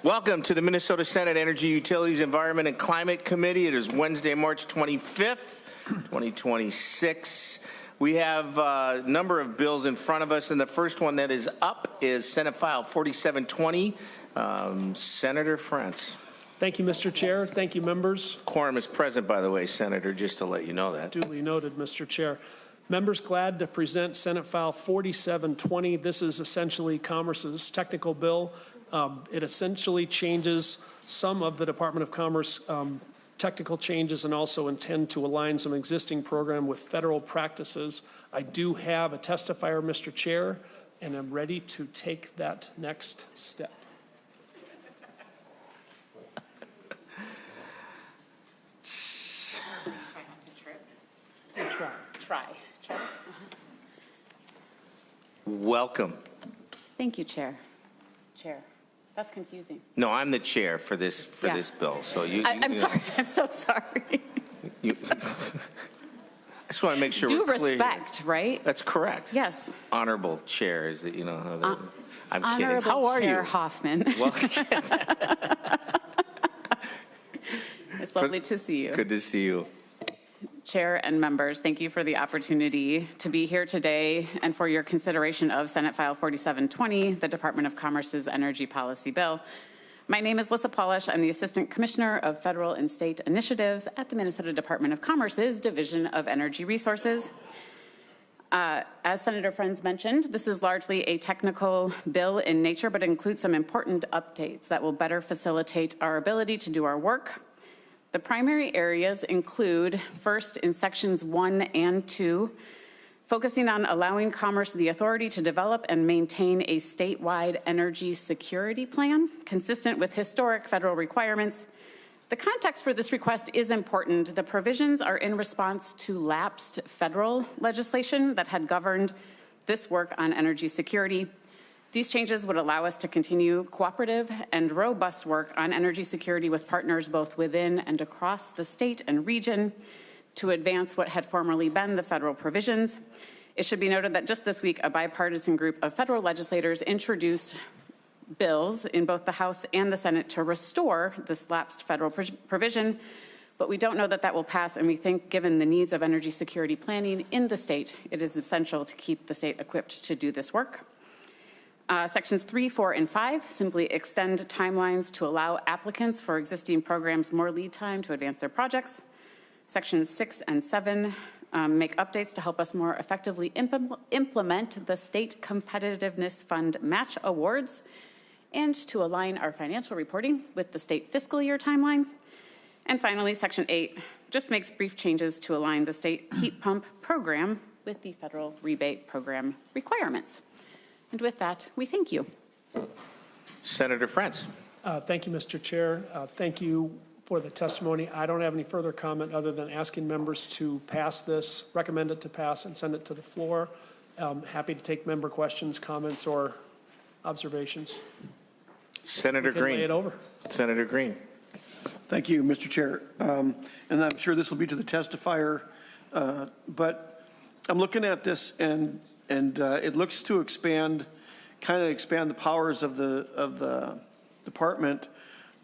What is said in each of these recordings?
Welcome to the Minnesota Senate Energy, Utilities, Environment, and Climate Committee. It is Wednesday, March 25th, 2026. We have a number of bills in front of us, and the first one that is up is Senate File 4720. Senator Frentz. Thank you, Mr. Chair. Thank you, members. Quorum is present, by the way, Senator, just to let you know that. Duly noted, Mr. Chair. Members, glad to present Senate File 4720. This is essentially Commerce's technical bill. It essentially changes some of the Department of Commerce technical changes and also intend to align some existing program with federal practices. I do have a testifier, Mr. Chair, and I'm ready to take that next step. Try not to trip. Try. Welcome. Thank you, Chair. That's confusing. No, I'm the chair for this bill. So I'm sorry. I'm so sorry. I just want to make sure Due we're clear. respect, right? That's correct. Yes. Honorable chair is that, you know, I'm kidding. Honorable How are Chair you? Hoffman. Well, It's lovely to see you. good to see you. Chair and members, thank you for the opportunity to be here today and for your consideration of Senate File 4720, the Department of Commerce's Energy Policy Bill. My name is Lissa Polish. I'm the Assistant Commissioner of Federal and State Initiatives at the Minnesota Department of Commerce's Division of Energy Resources. As Senator Frentz mentioned, this is largely a technical bill in nature, but includes some important updates that will better facilitate our ability to do our work. The primary areas include, first, in sections 1 and 2, focusing on allowing Commerce the authority to develop and maintain a statewide energy security plan consistent with historic federal requirements. The context for this request is important. The provisions are in response to lapsed federal legislation that had governed this work on energy security. These changes would allow us to continue cooperative and robust work on energy security with partners both within and across the state and region to advance what had formerly been the federal provisions. It should be noted that just this week, a bipartisan group of federal legislators introduced bills in both the House and the Senate to restore this lapsed federal provision, but we don't know that that will pass, and we think given the needs of energy security planning in the state, it is essential to keep the state equipped to do this work. Sections 3, 4, and 5 simply extend timelines to allow applicants for existing programs more lead time to advance their projects. Sections 6 and 7 make updates to help us more effectively implement the State Competitiveness Fund match awards and to align our financial reporting with the state fiscal year timeline. And finally, Section 8 just makes brief changes to align the state heat pump program with the federal rebate program requirements. And with that, we thank you. Senator Frentz. Thank you, Mr. Chair. Thank you for the testimony. I don't have any further comment other than asking members to pass this, recommend it to pass, and send it to the floor. Happy to take member questions, comments, or observations. Senator Green. Lay it over. Senator Green. Thank you, Mr. Chair. And I'm sure this will be to the testifier, but I'm looking at this and it looks to expand the powers of the department.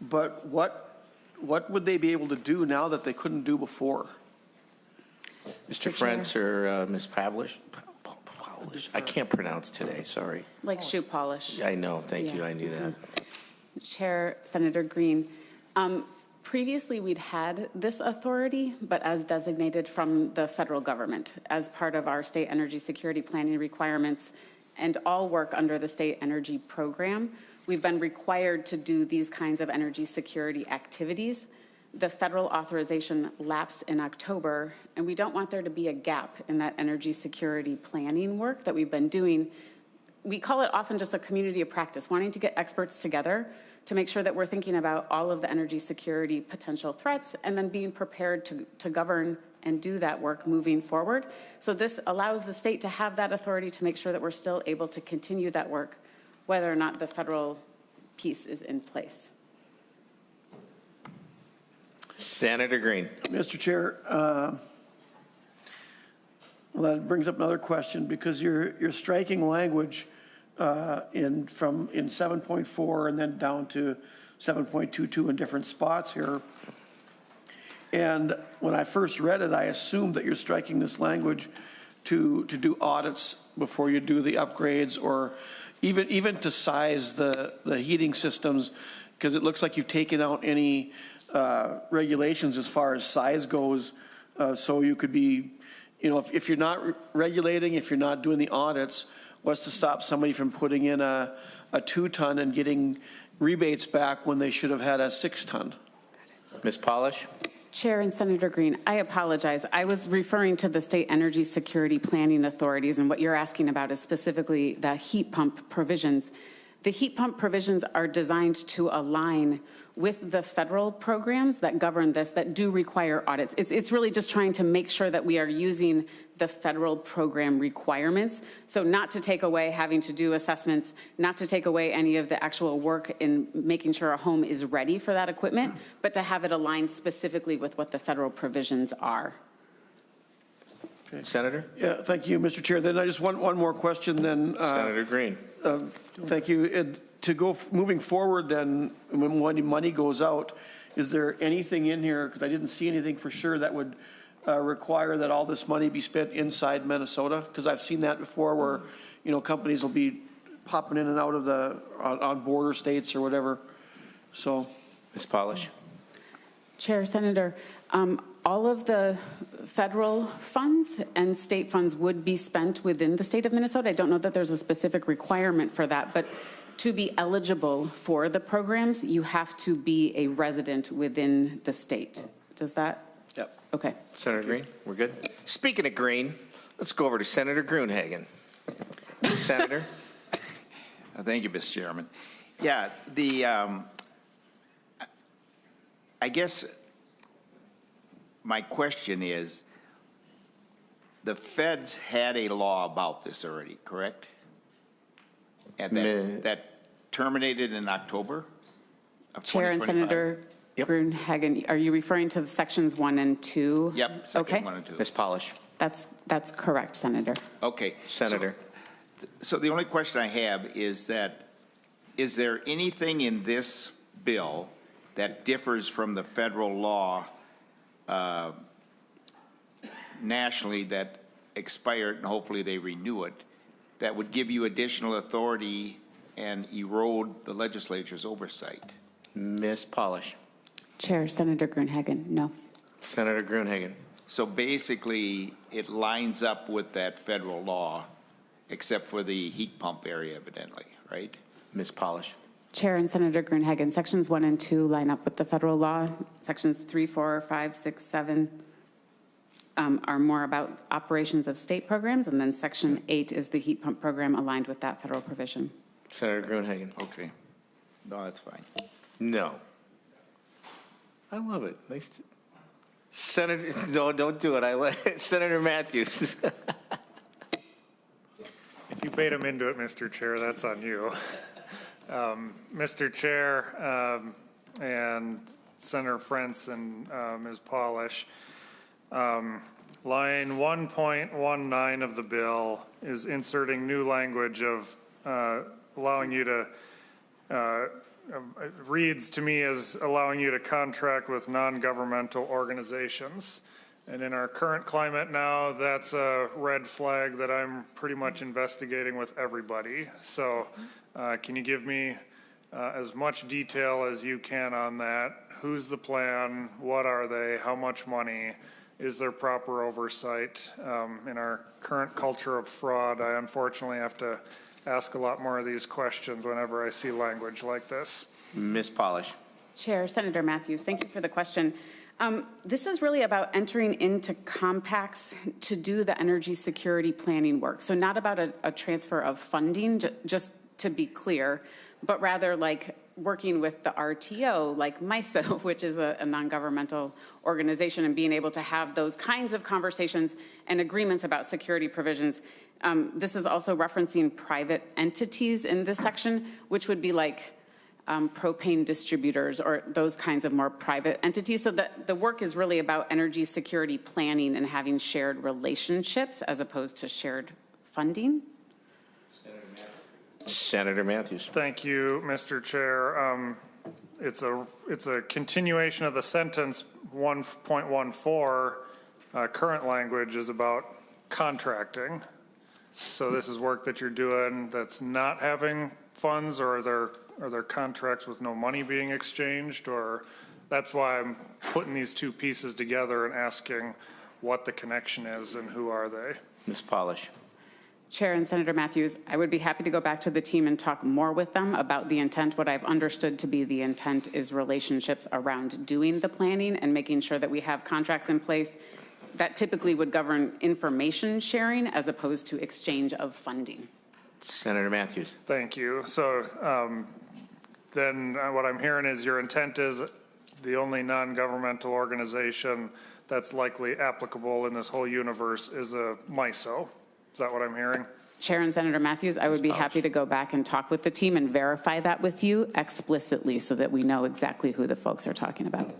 But what would they be able to do now that they couldn't do before? Mr. Frentz or Ms. Pavlish? I can't pronounce today, sorry. Like shoe polish. I know, thank you, I knew that. Chair, Senator Green. Previously, we'd had this authority, but as designated from the federal government as part of our state energy security planning requirements and all work under the state energy program, we've been required to do these kinds of energy security activities. The federal authorization lapsed in October, and we don't want there to be a gap in that energy security planning work that we've been doing. We call it often just a community of practice, wanting to get experts together to make sure that we're thinking about all of the energy security potential threats and then being prepared to govern and do that work moving forward. So this allows the state to have that authority to make sure that we're still able to continue that work, whether or not the federal piece is in place. Senator Green. Mr. Chair, well, that brings up another question because you're striking language in 7.4 and then down to 7.22 in different spots here. And when I first read it, I assumed that you're striking this language to do audits before you do the upgrades, or even to size the heating systems, because it looks like you've taken out any regulations as far as size goes. So you could be, if you're not regulating, if you're not doing the audits, what's to stop somebody from putting in a 2-ton and getting rebates back when they should have had a 6-ton? Ms. Polish? Chair and Senator Green, I apologize. I was referring to the state energy security planning authorities, and what you're asking about is specifically the heat pump provisions. The heat pump provisions are designed to align with the federal programs that govern this, that do require audits. It's really just trying to make sure that we are using the federal program requirements. So not to take away having to do assessments, not to take away any of the actual work in making sure a home is ready for that equipment, but to have it aligned specifically with what the federal provisions are. Okay. Senator? Yeah, thank you, Mr. Chair. Then I just one more question then. Senator Green. Thank you. To go moving forward then, when money goes out, is there anything in here, because I didn't see anything for sure, that would require that all this money be spent inside Minnesota? Because I've seen that before where, companies will be popping in and out of on border states or whatever. So. Ms. Polish? Chair, Senator, all of the federal funds and state funds would be spent within the state of Minnesota. I don't know that there's a specific requirement for that, but to be eligible for the programs, you have to be a resident within the state. Does that? Yep. Okay. Senator Green, we're good? Speaking of green, let's go over to Senator Gruenhagen. Senator? Thank you, Mr. Chairman. Yeah, I guess my question is, the feds had a law about this already, correct? And that terminated in October of 2025? Chair and Senator Gruenhagen, are you referring to the sections 1 and 2? Yep, section 1 and 2. Ms. Polish? That's correct, Senator. Okay. Senator? So the only question I have is that, is there anything in this bill that differs from the federal law nationally that expired, and hopefully they renew it, that would give you additional authority and erode the legislature's oversight? Ms. Polish? Chair, Senator Gruenhagen, no. Senator Gruenhagen? So basically, it lines up with that federal law, except for the heat pump area, evidently, right? Ms. Polish? Chair and Senator Gruenhagen, sections 1 and 2 line up with the federal law. Sections 3, 4, 5, 6, 7 are more about operations of state programs, and then section 8 is the heat pump program aligned with that federal provision. Senator Gruenhagen? Okay. No, that's fine. No. I love it. Nice to... Senator, no, don't do it. I let Senator Mathews. If you bait him into it, Mr. Chair, that's on you. Mr. Chair and Senator Frentz and Ms. Polish, line 1.19 of the bill is inserting new language of allowing you to, it reads to me as allowing you to contract with non-governmental organizations. And in our current climate now, that's a red flag that I'm pretty much investigating with everybody. So can you give me as much detail as you can on that? Who's the plan? What are they? How much money? Is there proper oversight? In our current culture of fraud, I unfortunately have to ask a lot more of these questions whenever I see language like this. Ms. Polish? Chair, Senator Mathews, thank you for the question. This is really about entering into compacts to do the energy security planning work. So not about a transfer of funding, just to be clear, but rather like working with the RTO, like MISO, which is a non-governmental organization, and being able to have those kinds of conversations and agreements about security provisions. This is also referencing private entities in this section, which would be like propane distributors or those kinds of more private entities. So the work is really about energy security planning and having shared relationships as opposed to shared funding. Senator Mathews. Thank you, Mr. Chair. it's a continuation of the sentence 1.14. Current language is about contracting. So this is work that you're doing that's not having funds, or are there contracts with no money being exchanged? Or that's why I'm putting these two pieces together and asking what the connection is and who are they? Ms. Polish. Chair and Senator Mathews, I would be happy to go back to the team and talk more with them about the intent. What I've understood to be the intent is relationships around doing the planning and making sure that we have contracts in place that typically would govern information sharing as opposed to exchange of funding. Senator Mathews. Thank you. So then what I'm hearing is your intent is the only non-governmental organization that's likely applicable in this whole universe is a MISO. Is that what I'm hearing? Chair and Senator Mathews, I would be happy to go back and talk with the team and verify that with you explicitly so that we know exactly who the folks are talking about.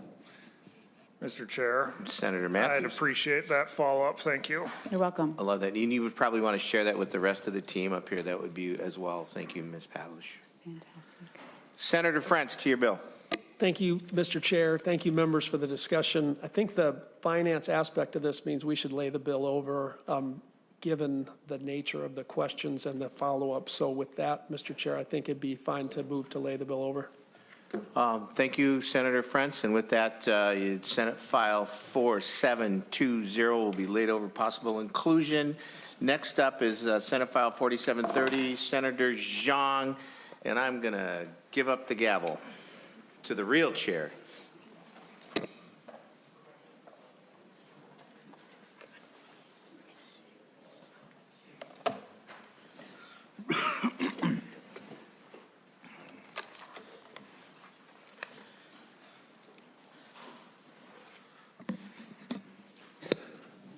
Mr. Chair. Senator Mathews. I'd appreciate that follow-up. Thank you. You're welcome. I love that. And you would probably want to share that with the rest of the team up here. That would be as well. Thank you, Ms. Pavlish. Fantastic. Senator Frentz, to your bill. Thank you, Mr. Chair. Thank you, members, for the discussion. I think the finance aspect of this means we should lay the bill over, given the nature of the questions and the follow-up. So with that, Mr. Chair, I think it'd be fine to move to lay the bill over. Thank you, Senator Frentz. And with that, Senate File 4720 will be laid over possible inclusion. Next up is Senate File 4730, Senator Xiong. And I'm going to give up the gavel to the real chair.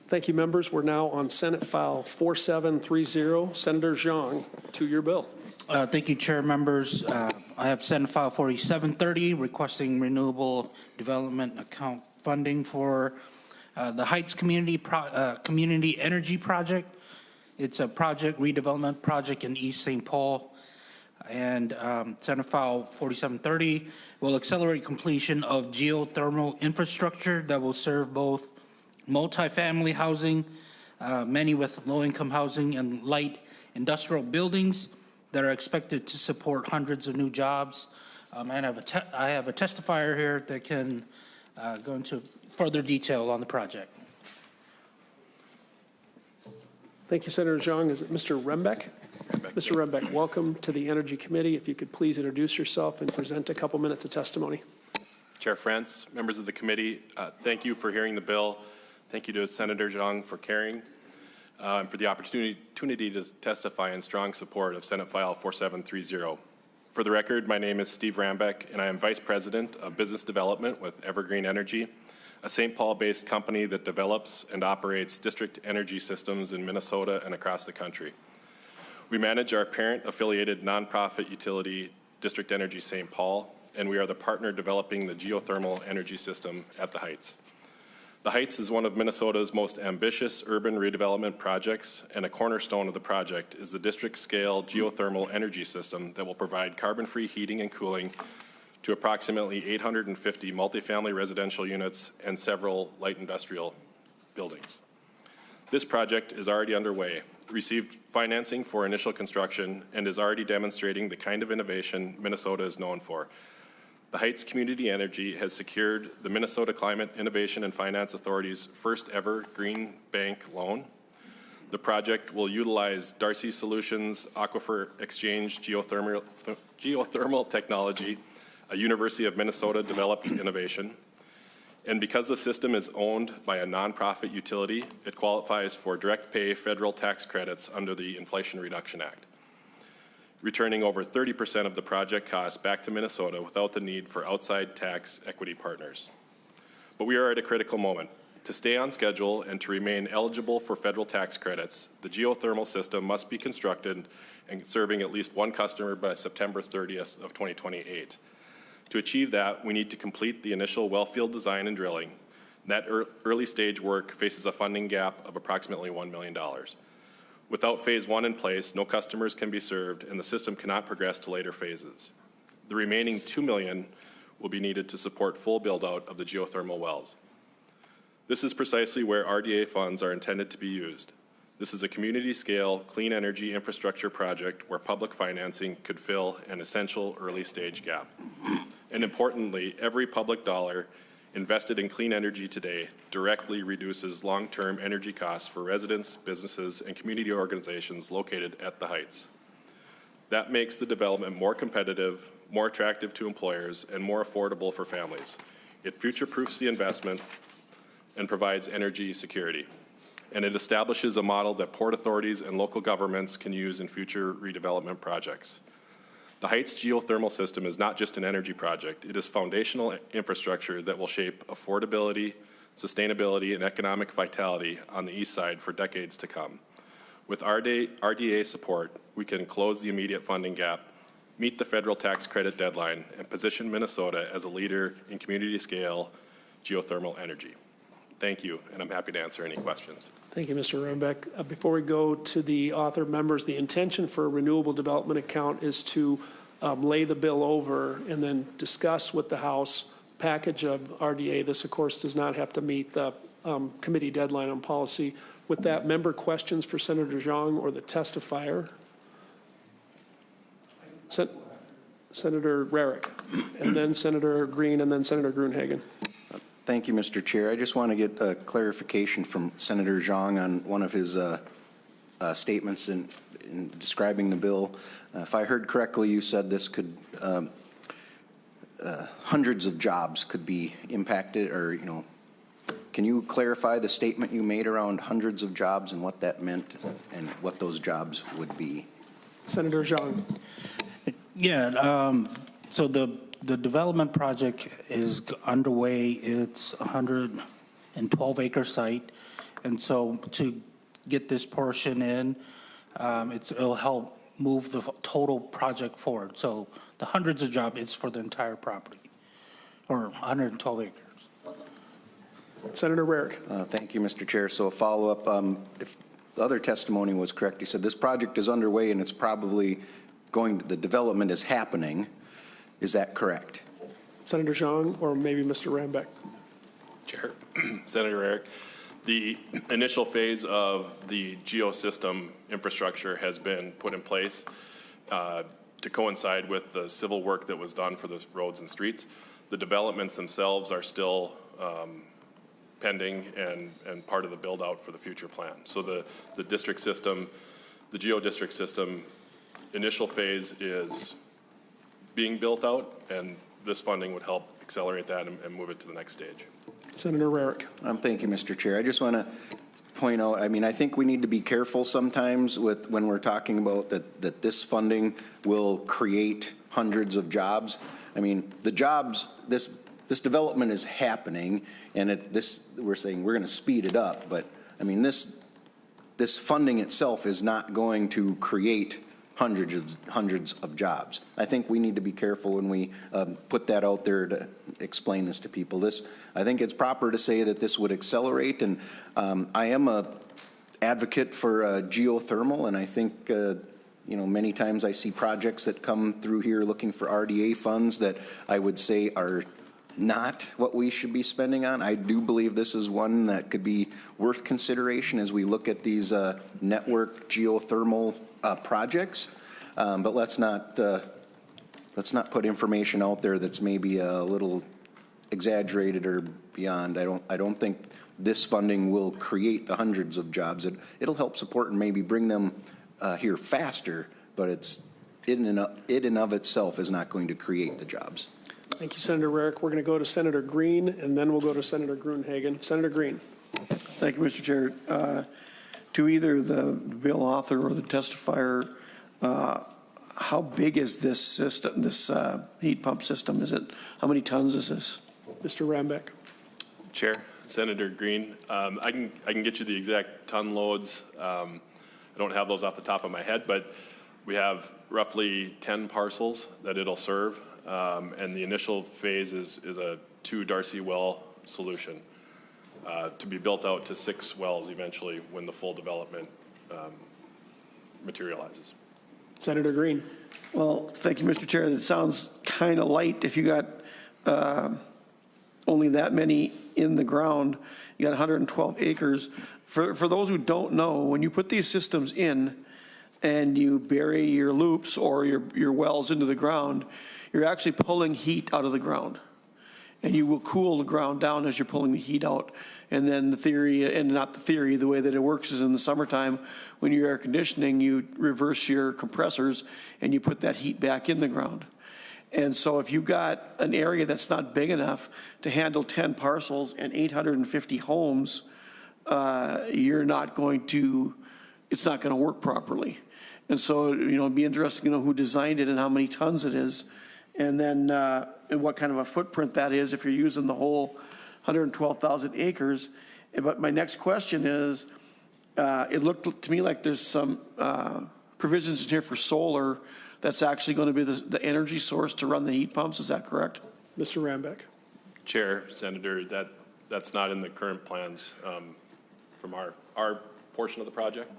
Thank you, members. We're now on Senate File 4730. Senator Xiong, to your bill. Thank you, Chair, members. I have Senate File 4730 requesting renewable development account funding for the Heights Community Energy Project. It's a project redevelopment project in East St. Paul. And Senate File 4730 will accelerate completion of geothermal infrastructure that will serve both multifamily housing, many with low-income housing, and light industrial buildings that are expected to support hundreds of new jobs. And I have a testifier here that can go into further detail on the project. Thank you, Senator Xiong. Is it Mr. Rembeck? Mr. Rembeck, welcome to the Energy Committee. If you could please introduce yourself and present a couple minutes of testimony. Chair Frentz, members of the committee, thank you for hearing the bill. Thank you to Senator Xiong for carrying and for the opportunity to testify in strong support of Senate File 4730. For the record, my name is Steve Rambeck, and I am Vice President of Business Development with Evergreen Energy, a St. Paul-based company that develops and operates district energy systems in Minnesota and across the country. We manage our parent-affiliated nonprofit utility, District Energy St. Paul, and we are the partner developing the geothermal energy system at the Heights. The Heights is one of Minnesota's most ambitious urban redevelopment projects, and a cornerstone of the project is the district-scale geothermal energy system that will provide carbon-free heating and cooling to approximately 850 multifamily residential units and several light industrial buildings. This project is already underway, received financing for initial construction, and is already demonstrating the kind of innovation Minnesota is known for. The Heights Community Energy has secured the Minnesota Climate Innovation and Finance Authority's first ever Green Bank loan. The project will utilize Darcy Solutions Aquifer Exchange geothermal technology, a University of Minnesota developed innovation. And because the system is owned by a nonprofit utility, it qualifies for direct pay federal tax credits under the Inflation Reduction Act, returning over 30% of the project costs back to Minnesota without the need for outside tax equity partners. But we are at a critical moment. To stay on schedule and to remain eligible for federal tax credits, the geothermal system must be constructed and serving at least one customer by September 30th of 2028. To achieve that, we need to complete the initial well field design and drilling. That early stage work faces a funding gap of approximately $1 million. Without phase one in place, no customers can be served and the system cannot progress to later phases. The remaining $2 million will be needed to support full build-out of the geothermal wells. This is precisely where RDA funds are intended to be used. This is a community-scale, clean energy infrastructure project where public financing could fill an essential early-stage gap. And importantly, every public dollar invested in clean energy today directly reduces long-term energy costs for residents, businesses, and community organizations located at the Heights. That makes the development more competitive, more attractive to employers, and more affordable for families. It future-proofs the investment and provides energy security. And it establishes a model that port authorities and local governments can use in future redevelopment projects. The Heights geothermal system is not just an energy project. It is foundational infrastructure that will shape affordability, sustainability, and economic vitality on the east side for decades to come. With RDA support, we can close the immediate funding gap, meet the federal tax credit deadline, and position Minnesota as a leader in community-scale geothermal energy. Thank you, and I'm happy to answer any questions. Thank you, Mr. Rembeck. Before we go to the author members, the intention for a renewable development account is to lay the bill over and then discuss with the House package of RDA. This, of course, does not have to meet the committee deadline on policy. With that, member questions for Senator Xiong or the testifier? Senator Rarick, and then Senator Green, and then Senator Gruenhagen. Thank you, Mr. Chair. I just want to get a clarification from Senator Xiong on one of his statements in describing the bill. If I heard correctly, you said this could, hundreds of jobs could be impacted, or, you know, can you clarify the statement you made around hundreds of jobs and what that meant and what those jobs would be? Senator Xiong. Yeah, so the development project is underway. It's a 112-acre site. And so to get this portion in, it'll help move the total project forward. So the hundreds of jobs, it's for the entire property, or 112 acres. Senator Rarick. Thank you, Mr. Chair. So a follow-up, if the other testimony was correct, he said this project is underway and it's probably the development is happening. Is that correct? Senator Xiong, or maybe Mr. Rembeck. Chair, Senator Rarick, the initial phase of the geosystem infrastructure has been put in place to coincide with the civil work that was done for the roads and streets. The developments themselves are still pending and part of the build out for the future plan. So the district system, the geo-district system, initial phase is being built out, and this funding would help accelerate that and move it to the next stage. Senator Rarick. Thank you, Mr. Chair. I just want to point out, I mean, I think we need to be careful sometimes with when we're talking about that this funding will create hundreds of jobs. I mean, the jobs, this development is happening, and we're saying we're going to speed it up, but I mean, this funding itself is not going to create hundreds of jobs. I think we need to be careful when we put that out there to explain this to people. I think it's proper to say that this would accelerate, and I am a advocate for geothermal, and I think you know, many times I see projects that come through here looking for RDA funds that I would say are not what we should be spending on. I do believe this is one that could be worth consideration as we look at these network geothermal projects. But let's not put information out there that's maybe a little exaggerated or beyond. I don't think this funding will create the hundreds of jobs. It'll help support and maybe bring them here faster, but it in and of itself is not going to create the jobs. Thank you, Senator Rarick. We're going to go to Senator Green, and then we'll go to Senator Gruenhagen. Senator Green. Thank you, Mr. Chair. To either the bill author or the testifier, how big is this system, this heat pump system? How many tons is this? Mr. Rembeck. Chair, Senator Green, I can get you the exact ton loads. I don't have those off the top of my head, but we have roughly 10 parcels that it'll serve. And the initial phase is a 2 Darcy well solution to be built out to 6 wells eventually when the full development materializes. Senator Green. Well, thank you, Mr. Chair. It sounds kind of light if you got only that many in the ground. You got 112 acres. For those who don't know, when you put these systems in and you bury your loops or your wells into the ground, you're actually pulling heat out of the ground. And you will cool the ground down as you're pulling the heat out. And then the theory, and not the theory, the way that it works is in the summertime, when you're air conditioning, you reverse your compressors and you put that heat back in the ground. And so if you've got an area that's not big enough to handle 10 parcels and 850 homes, you're not going to, it's not going to work properly. And so, it'd be interesting to know who designed it and how many tons it is, and then and what kind of a footprint that is if you're using the whole 112,000 acres. But my next question is, it looked to me like there's some provisions in here for solar that's actually going to be the energy source to run the heat pumps. Is that correct? Mr. Rambeck. Chair, Senator, that's not in the current plans from our portion of the project.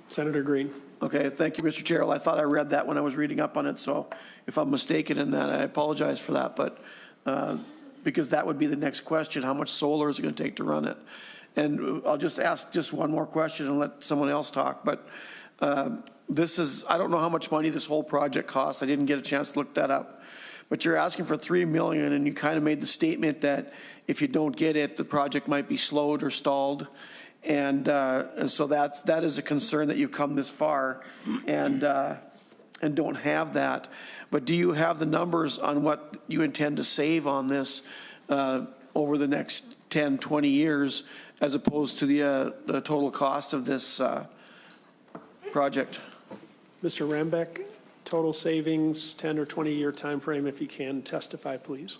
Senator Green. Okay, thank you, Mr. Chair. I thought I read that when I was reading up on it, so if I'm mistaken in that, I apologize for that. But because that would be the next question, how much solar is it going to take to run it? And I'll just ask just one more question and let someone else talk. But this is, I don't know how much money this whole project costs. I didn't get a chance to look that up. But you're asking for $3 million, and you kind of made the statement that if you don't get it, the project might be slowed or stalled. And so that is a concern that you've come this far and don't have that. But do you have the numbers on what you intend to save on this over the next 10, 20 years, as opposed to the total cost of this project? Mr. Rambeck, total savings, 10 or 20-year time frame, if you can testify, please.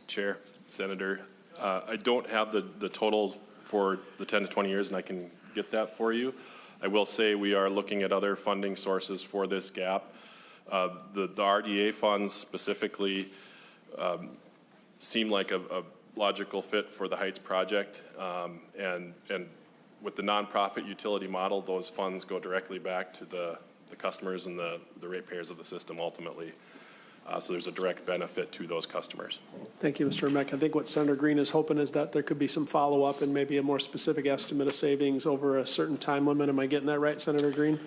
Chair, Senator, I don't have the total for the 10 to 20 years, and I can get that for you. I will say we are looking at other funding sources for this gap. The RDA funds specifically seem like a logical fit for the Heights project, and with the nonprofit utility model, those funds go directly back to the customers and the ratepayers of the system ultimately. So there's a direct benefit to those customers. Thank you, Mr. Rambeck. I think what Senator Green is hoping is that there could be some follow-up and maybe a more specific estimate of savings over a certain time limit. Am I getting that right, Senator Green?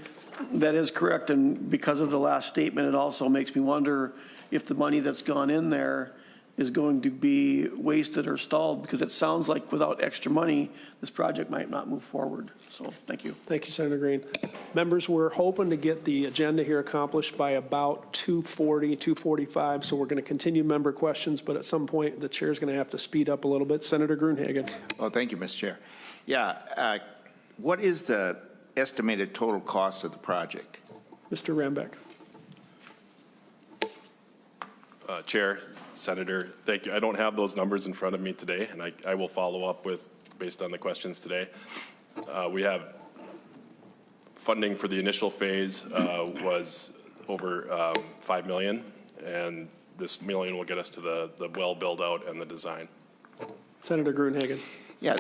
That is correct. And because of the last statement, it also makes me wonder if the money that's gone in there is going to be wasted or stalled, because it sounds like without extra money, this project might not move forward. So thank you. Thank you, Senator Green. Members, we're hoping to get the agenda here accomplished by about 2:40, 2:45. So we're going to continue member questions, but at some point the chair is going to have to speed up a little bit. Senator Gruenhagen. Oh, thank you, Mr. Chair. Yeah, what is the estimated total cost of the project? Mr. Rambeck. Chair, Senator, thank you. I don't have those numbers in front of me today, and I will follow up based on the questions today. We have funding for the initial phase was over $5 million, and this million will get us to the well build out and the design. Senator Gruenhagen. Yeah,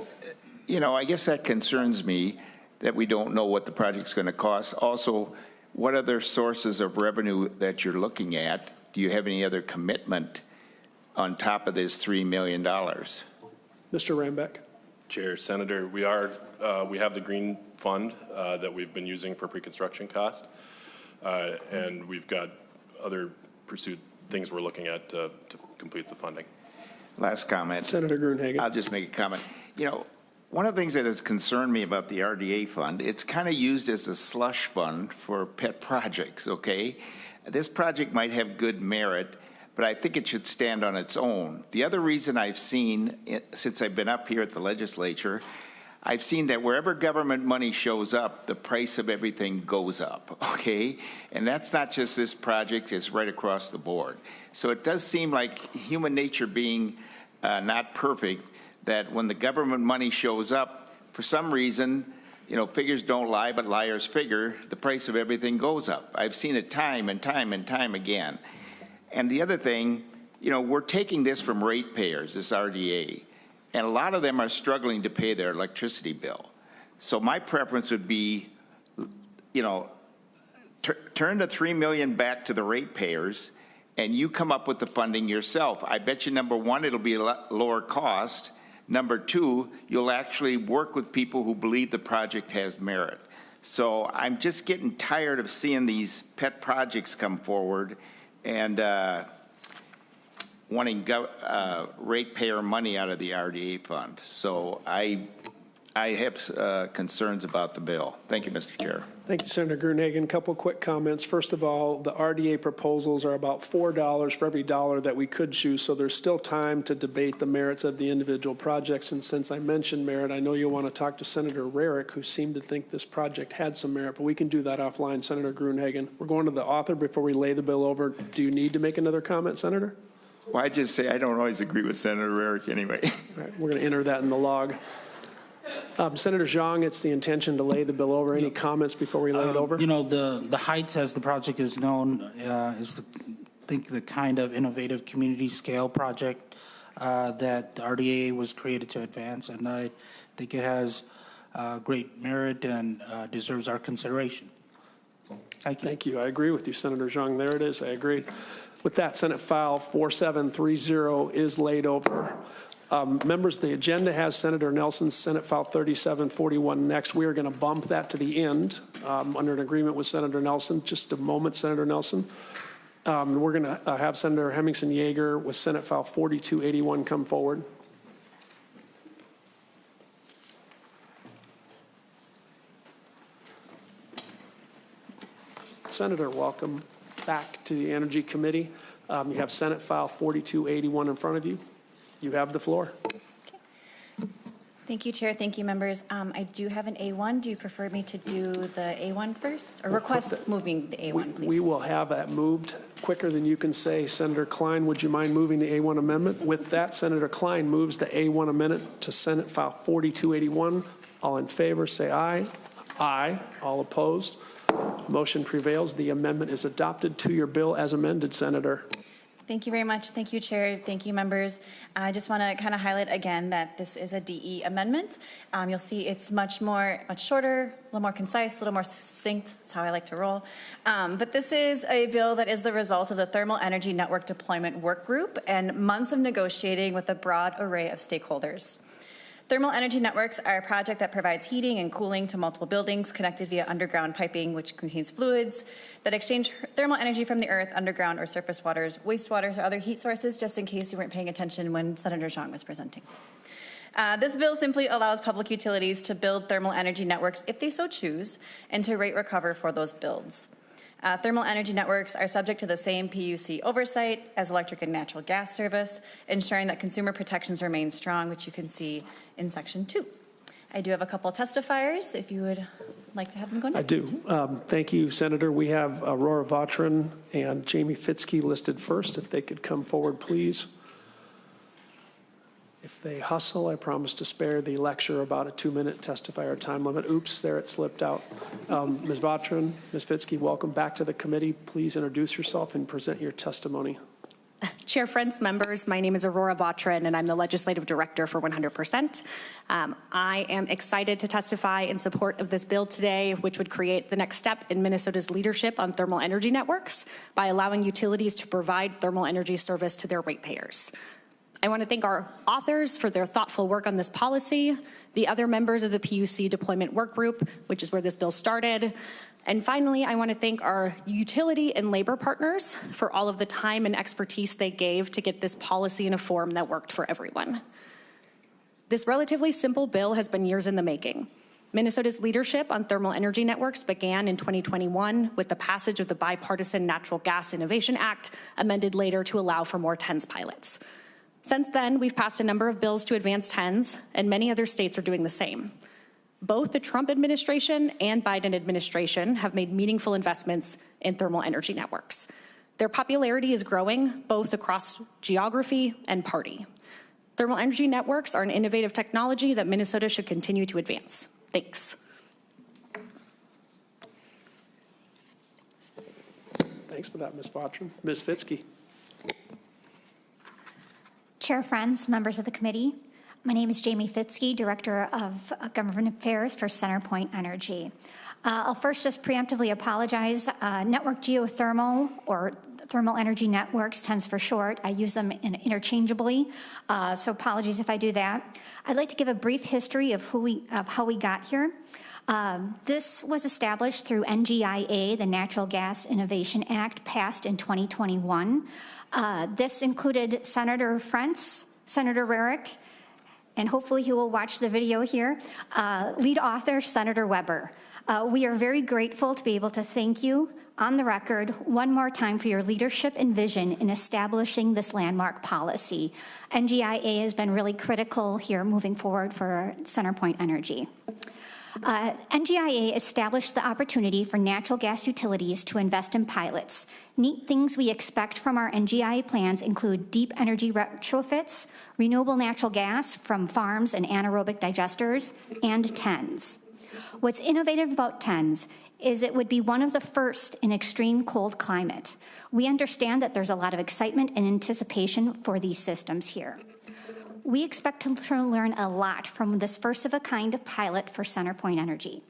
I guess that concerns me that we don't know what the project's going to cost. Also, what other sources of revenue that you're looking at? Do you have any other commitment on top of this $3 million? Mr. Rambeck. Chair, Senator, we have the green fund that we've been using for pre-construction cost, and we've got other pursued things we're looking at to complete the funding. Last comment. Senator Gruenhagen. I'll just make a comment. One of the things that has concerned me about the RDA fund, it's kind of used as a slush fund for pet projects, okay? This project might have good merit, but I think it should stand on its own. The other reason I've seen, since I've been up here at the legislature, I've seen that wherever government money shows up, the price of everything goes up, okay? And that's not just this project, it's right across the board. So it does seem like human nature being not perfect, that when the government money shows up, for some reason, figures don't lie, but liars figure, the price of everything goes up. I've seen it time and time and time again. And the other thing, we're taking this from ratepayers, this RDA, and a lot of them are struggling to pay their electricity bill. So my preference would be, turn the $3 million back to the ratepayers and you come up with the funding yourself. I bet you, number one, it'll be a lot lower cost. Number two, you'll actually work with people who believe the project has merit. So I'm just getting tired of seeing these pet projects come forward and wanting ratepayer money out of the RDA fund. So I have concerns about the bill. Thank you, Mr. Chair. Thank you, Senator Gruenhagen. A couple quick comments. First of all, the RDA proposals are about $4 for every dollar that we could choose, so there's still time to debate the merits of the individual projects. And since I mentioned merit, I know you'll want to talk to Senator Rarick, who seemed to think this project had some merit, but we can do that offline, Senator Gruenhagen. We're going to the author before we lay the bill over. Do you need to make another comment, Senator? Well, I just say I don't always agree with Senator Rarick anyway. All right, we're going to enter that in the log. Senator Xiong, it's the intention to lay the bill over. Any comments before we lay it over? You know, the Heights, as the project is known, is the kind of innovative community scale project that RDA was created to advance, and I think it has great merit and deserves our consideration. Thank you. Thank you. I agree with you, Senator Xiong. There it is. I agree. With that, Senate File 4730 is laid over. Members, the agenda has Senator Nelson's Senate File 3741 next. We are going to bump that to the end under an agreement with Senator Nelson. Just a moment, Senator Nelson. We're going to have Senator Hemmingsen-Jaeger with Senate File 4281 come forward. Senator, welcome back to the Energy Committee. You have Senate File 4281 in front of you. You have the floor. Okay. Thank you, Chair. Thank you, members. I do have an A1. Do you prefer me to do the A1 first? Or request moving the A1, please? We will have that moved quicker than you can say. Senator Klein, would you mind moving the A1 amendment? With that, Senator Klein moves the A1 amendment to Senate File 4281. All in favor, say aye. Aye. All opposed? Motion prevails. The amendment is adopted to your bill as amended, Senator. Thank you very much. Thank you, Chair. Thank you, members. I just want to kind of highlight again that this is a DE amendment. You'll see it's much shorter, a little more concise, a little more succinct. That's how I like to roll. But this is a bill that is the result of the Thermal Energy Network Deployment Work Group and months of negotiating with a broad array of stakeholders. Thermal energy networks are a project that provides heating and cooling to multiple buildings connected via underground piping, which contains fluids that exchange thermal energy from the earth, underground, or surface waters, wastewaters, or other heat sources, just in case you weren't paying attention when Senator Xiong was presenting. This bill simply allows public utilities to build thermal energy networks if they so choose, and to rate recover for those builds. Thermal energy networks are subject to the same PUC oversight as electric and natural gas service, ensuring that consumer protections remain strong, which you can see in Section 2. I do have a couple testifiers, if you would like to have them go next. I do. Thank you, Senator. We have Aurora Vautrin and Jamie Fitzke listed first. If they could come forward, please. If they hustle, I promise to spare the lecture about a 2-minute testifier time limit. Oops, there it slipped out. Ms. Vautrin, Ms. Fitzke, welcome back to the committee. Please introduce yourself and present your testimony. Chair Frentz, members, my name is Aurora Vautrin, and I'm the Legislative Director for 100%. I am excited to testify in support of this bill today, which would create the next step in Minnesota's leadership on thermal energy networks by allowing utilities to provide thermal energy service to their ratepayers. I want to thank our authors for their thoughtful work on this policy, the other members of the PUC Deployment Work Group, which is where this bill started. And finally, I want to thank our utility and labor partners for all of the time and expertise they gave to get this policy in a form that worked for everyone. This relatively simple bill has been years in the making. Minnesota's leadership on thermal energy networks began in 2021 with the passage of the Bipartisan Natural Gas Innovation Act, amended later to allow for more TENS pilots. Since then, we've passed a number of bills to advance TENS, and many other states are doing the same. Both the Trump administration and Biden administration have made meaningful investments in thermal energy networks. Their popularity is growing both across geography and party. Thermal energy networks are an innovative technology that Minnesota should continue to advance. Thanks. Thanks for that, Ms. Vautrin. Ms. Fitzke. Chair Frentz, members of the committee. My name is Jamie Fitzke, Director of Government Affairs for CenterPoint Energy. I'll first just preemptively apologize. Network geothermal, or Thermal Energy Networks, TENS for short. I use them interchangeably, so apologies if I do that. I'd like to give a brief history of how we got here. This was established through NGIA, the Natural Gas Innovation Act, passed in 2021. This included Senator Frentz, Senator Rarick, and hopefully he will watch the video here, lead author Senator Weber. We are very grateful to be able to thank you on the record one more time for your leadership and vision in establishing this landmark policy. NGIA has been really critical here moving forward for CenterPoint Energy. NGIA established the opportunity for natural gas utilities to invest in pilots. Neat things we expect from our NGIA plans include deep energy retrofits, renewable natural gas from farms and anaerobic digesters, and TENS. What's innovative about TENS is it would be one of the first in extreme cold climate. We understand that there's a lot of excitement and anticipation for these systems here. We expect to learn a lot from this first-of-a-kind pilot for CenterPoint Energy.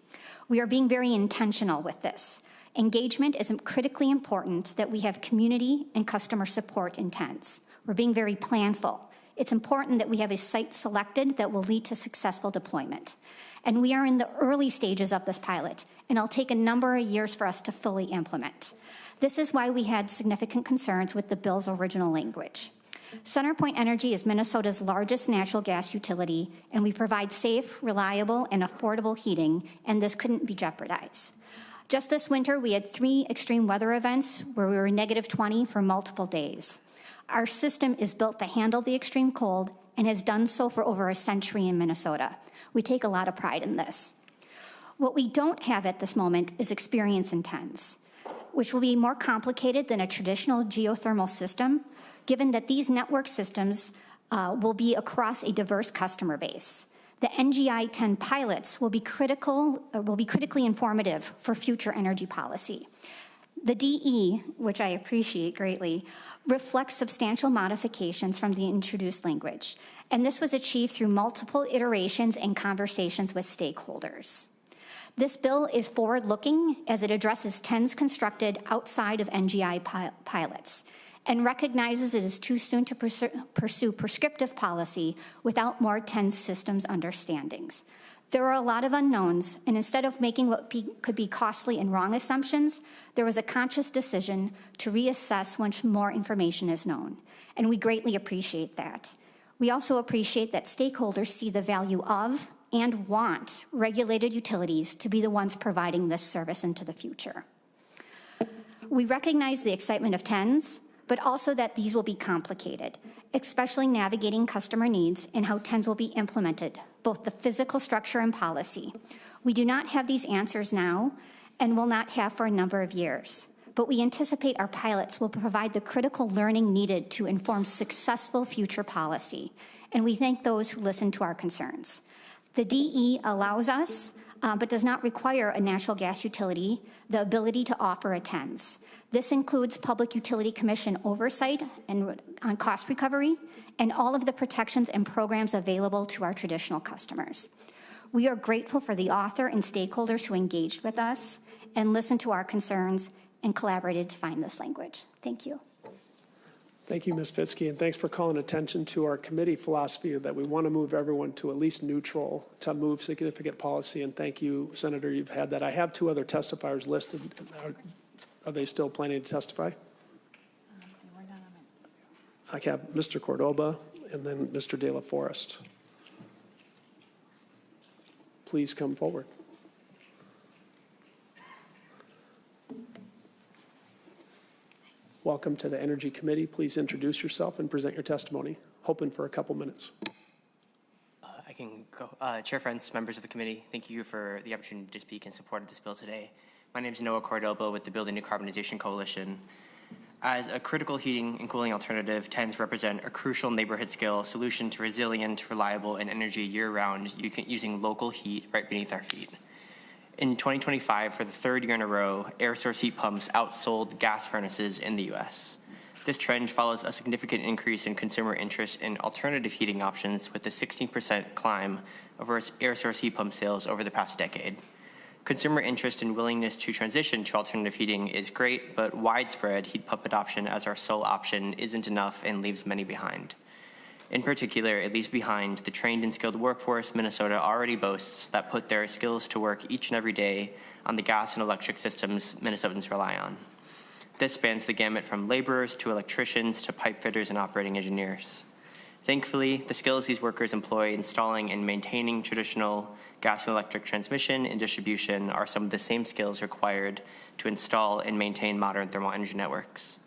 We are being very intentional with this. Engagement is critically important that we have community and customer support in TENS. We're being very planful. It's important that we have a site selected that will lead to successful deployment. And we are in the early stages of this pilot, and it'll take a number of years for us to fully implement. This is why we had significant concerns with the bill's original language. CenterPoint Energy is Minnesota's largest natural gas utility, and we provide safe, reliable, and affordable heating, and this couldn't be jeopardized. Just this winter, we had 3 extreme weather events where we were -20 for multiple days. Our system is built to handle the extreme cold and has done so for over a century in Minnesota. We take a lot of pride in this. What we don't have at this moment is experience in TENS, which will be more complicated than a traditional geothermal system, given that these network systems will be across a diverse customer base. The NGI 10 pilots will be critically informative for future energy policy. The DE, which I appreciate greatly, reflects substantial modifications from the introduced language, and this was achieved through multiple iterations and conversations with stakeholders. This bill is forward-looking as it addresses TENS constructed outside of NGI pilots and recognizes it is too soon to pursue prescriptive policy without more TENS systems understandings. There are a lot of unknowns, and instead of making what could be costly and wrong assumptions, there was a conscious decision to reassess once more information is known, and we greatly appreciate that. We also appreciate that stakeholders see the value of and want regulated utilities to be the ones providing this service into the future. We recognize the excitement of TENS, but also that these will be complicated, especially navigating customer needs and how TENS will be implemented, both the physical structure and policy. We do not have these answers now and will not have for a number of years, but we anticipate our pilots will provide the critical learning needed to inform successful future policy, and we thank those who listen to our concerns. The DE allows us, but does not require a natural gas utility the ability to offer a TENS. This includes Public Utility Commission oversight and on cost recovery and all of the protections and programs available to our traditional customers. We are grateful for the author and stakeholders who engaged with us and listened to our concerns and collaborated to find this language. Thank you. Thank you, Ms. Fitzke, and thanks for calling attention to our committee philosophy that we want to move everyone to at least neutral to move significant policy. And thank you, Senator, you've had that. I have 2 other testifiers listed. Are they still planning to testify? I have Mr. Cordoba and then Mr. De La Forest. Please come forward. Welcome to the Energy Committee. Please introduce yourself and present your testimony. Hoping for a couple minutes. I can go. Chair Frentz, members of the committee, thank you for the opportunity to speak in support of this bill today. My name is Noah Cordoba with the Building Decarbonization Coalition. As a critical heating and cooling alternative, TENS represent a crucial neighborhood-scale solution to resilient, reliable, and energy year-round using local heat right beneath our feet. In 2025, for the 3rd year in a row, air source heat pumps outsold gas furnaces in the U.S. This trend follows a significant increase in consumer interest in alternative heating options with a 16% climb of air source heat pump sales over the past decade. Consumer interest and willingness to transition to alternative heating is great, but widespread heat pump adoption as our sole option isn't enough and leaves many behind. In particular, it leaves behind the trained and skilled workforce Minnesota already boasts that put their skills to work each and every day on the gas and electric systems Minnesotans rely on. This spans the gamut from laborers to electricians to pipe fitters and operating engineers. Thankfully, the skills these workers employ installing and maintaining traditional gas and electric transmission and distribution are some of the same skills required to install and maintain modern thermal energy networks.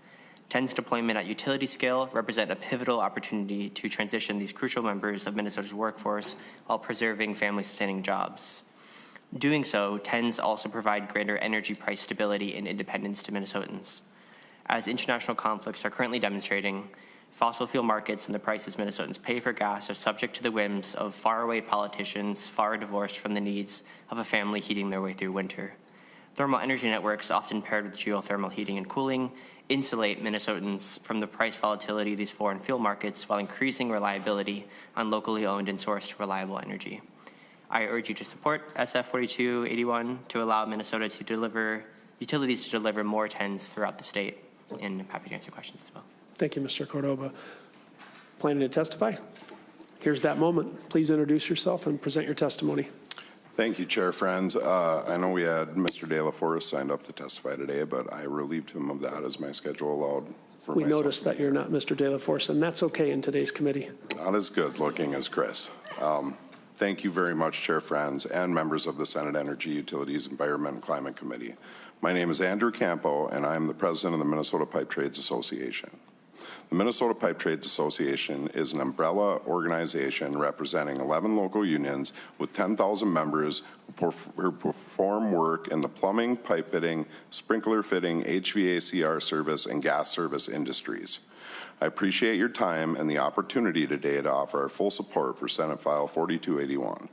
TEN's deployment at utility scale represent a pivotal opportunity to transition these crucial members of Minnesota's workforce while preserving family-sustaining jobs. Doing so, TENs also provide greater energy price stability and independence to Minnesotans. As international conflicts are currently demonstrating, fossil fuel markets and the prices Minnesotans pay for gas are subject to the whims of faraway politicians far divorced from the needs of a family heating their way through winter. Thermal energy networks, often paired with geothermal heating and cooling, insulate Minnesotans from the price volatility of these foreign fuel markets while increasing reliability on locally owned and sourced reliable energy. I urge you to support SF 4281 to allow Minnesota to deliver, utilities to deliver more TENs throughout the state, and I'm happy to answer questions as well. Thank you, Mr. Cordova. Planning to testify? Here's that moment. Please introduce yourself and present your testimony. Thank you, Chair Friends. I know we had Mr. De La Forest signed up to testify today, but I relieved him of that as my schedule allowed. We noticed that you're not Mr. De La Forest, and that's okay in today's committee. Not as good looking as Chris. Thank you very much, Chair Friends and members of the Senate Energy, Utilities, Environment, and Climate Committee. My name is Andrew Campo, and I am the president of the Minnesota Pipe Trades Association. The Minnesota Pipe Trades Association is an umbrella organization representing 11 local unions with 10,000 members who perform work in the plumbing, pipe fitting, sprinkler fitting, HVACR service, and gas service industries. I appreciate your time and the opportunity today to offer our full support for Senate File 4281.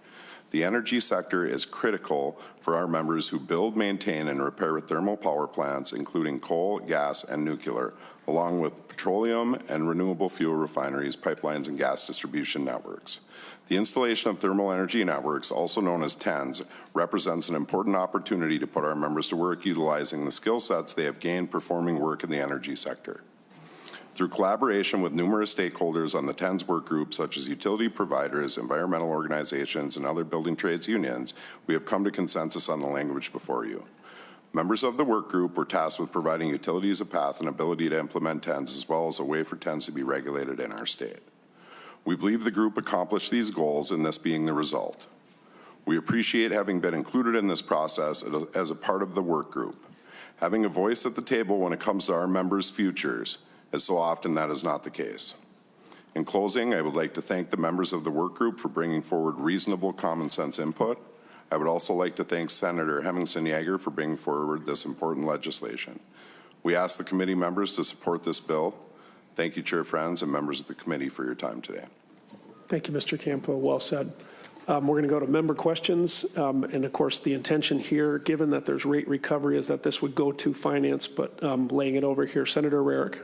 The energy sector is critical for our members who build, maintain, and repair thermal power plants, including coal, gas, and nuclear, along with petroleum and renewable fuel refineries, pipelines, and gas distribution networks. The installation of thermal energy networks, also known as TENs, represents an important opportunity to put our members to work utilizing the skill sets they have gained performing work in the energy sector. Through collaboration with numerous stakeholders on the TENS work group, such as utility providers, environmental organizations, and other building trades unions, we have come to consensus on the language before you. Members of the work group were tasked with providing utilities a path and ability to implement TENS, as well as a way for TENS to be regulated in our state. We believe the group accomplished these goals, and this being the result. We appreciate having been included in this process as a part of the work group. Having a voice at the table when it comes to our members' futures, as so often that is not the case. In closing, I would like to thank the members of the work group for bringing forward reasonable common sense input. I would also like to thank Senator Hemmingsen-Jaeger for bringing forward this important legislation. We ask the committee members to support this bill. Thank you, Chair Friends and members of the committee, for your time today. Thank you, Mr. Campo. Well said. We're going to go to member questions. And of course, the intention here, given that there's rate recovery, is that this would go to finance, but laying it over here, Senator Rarick.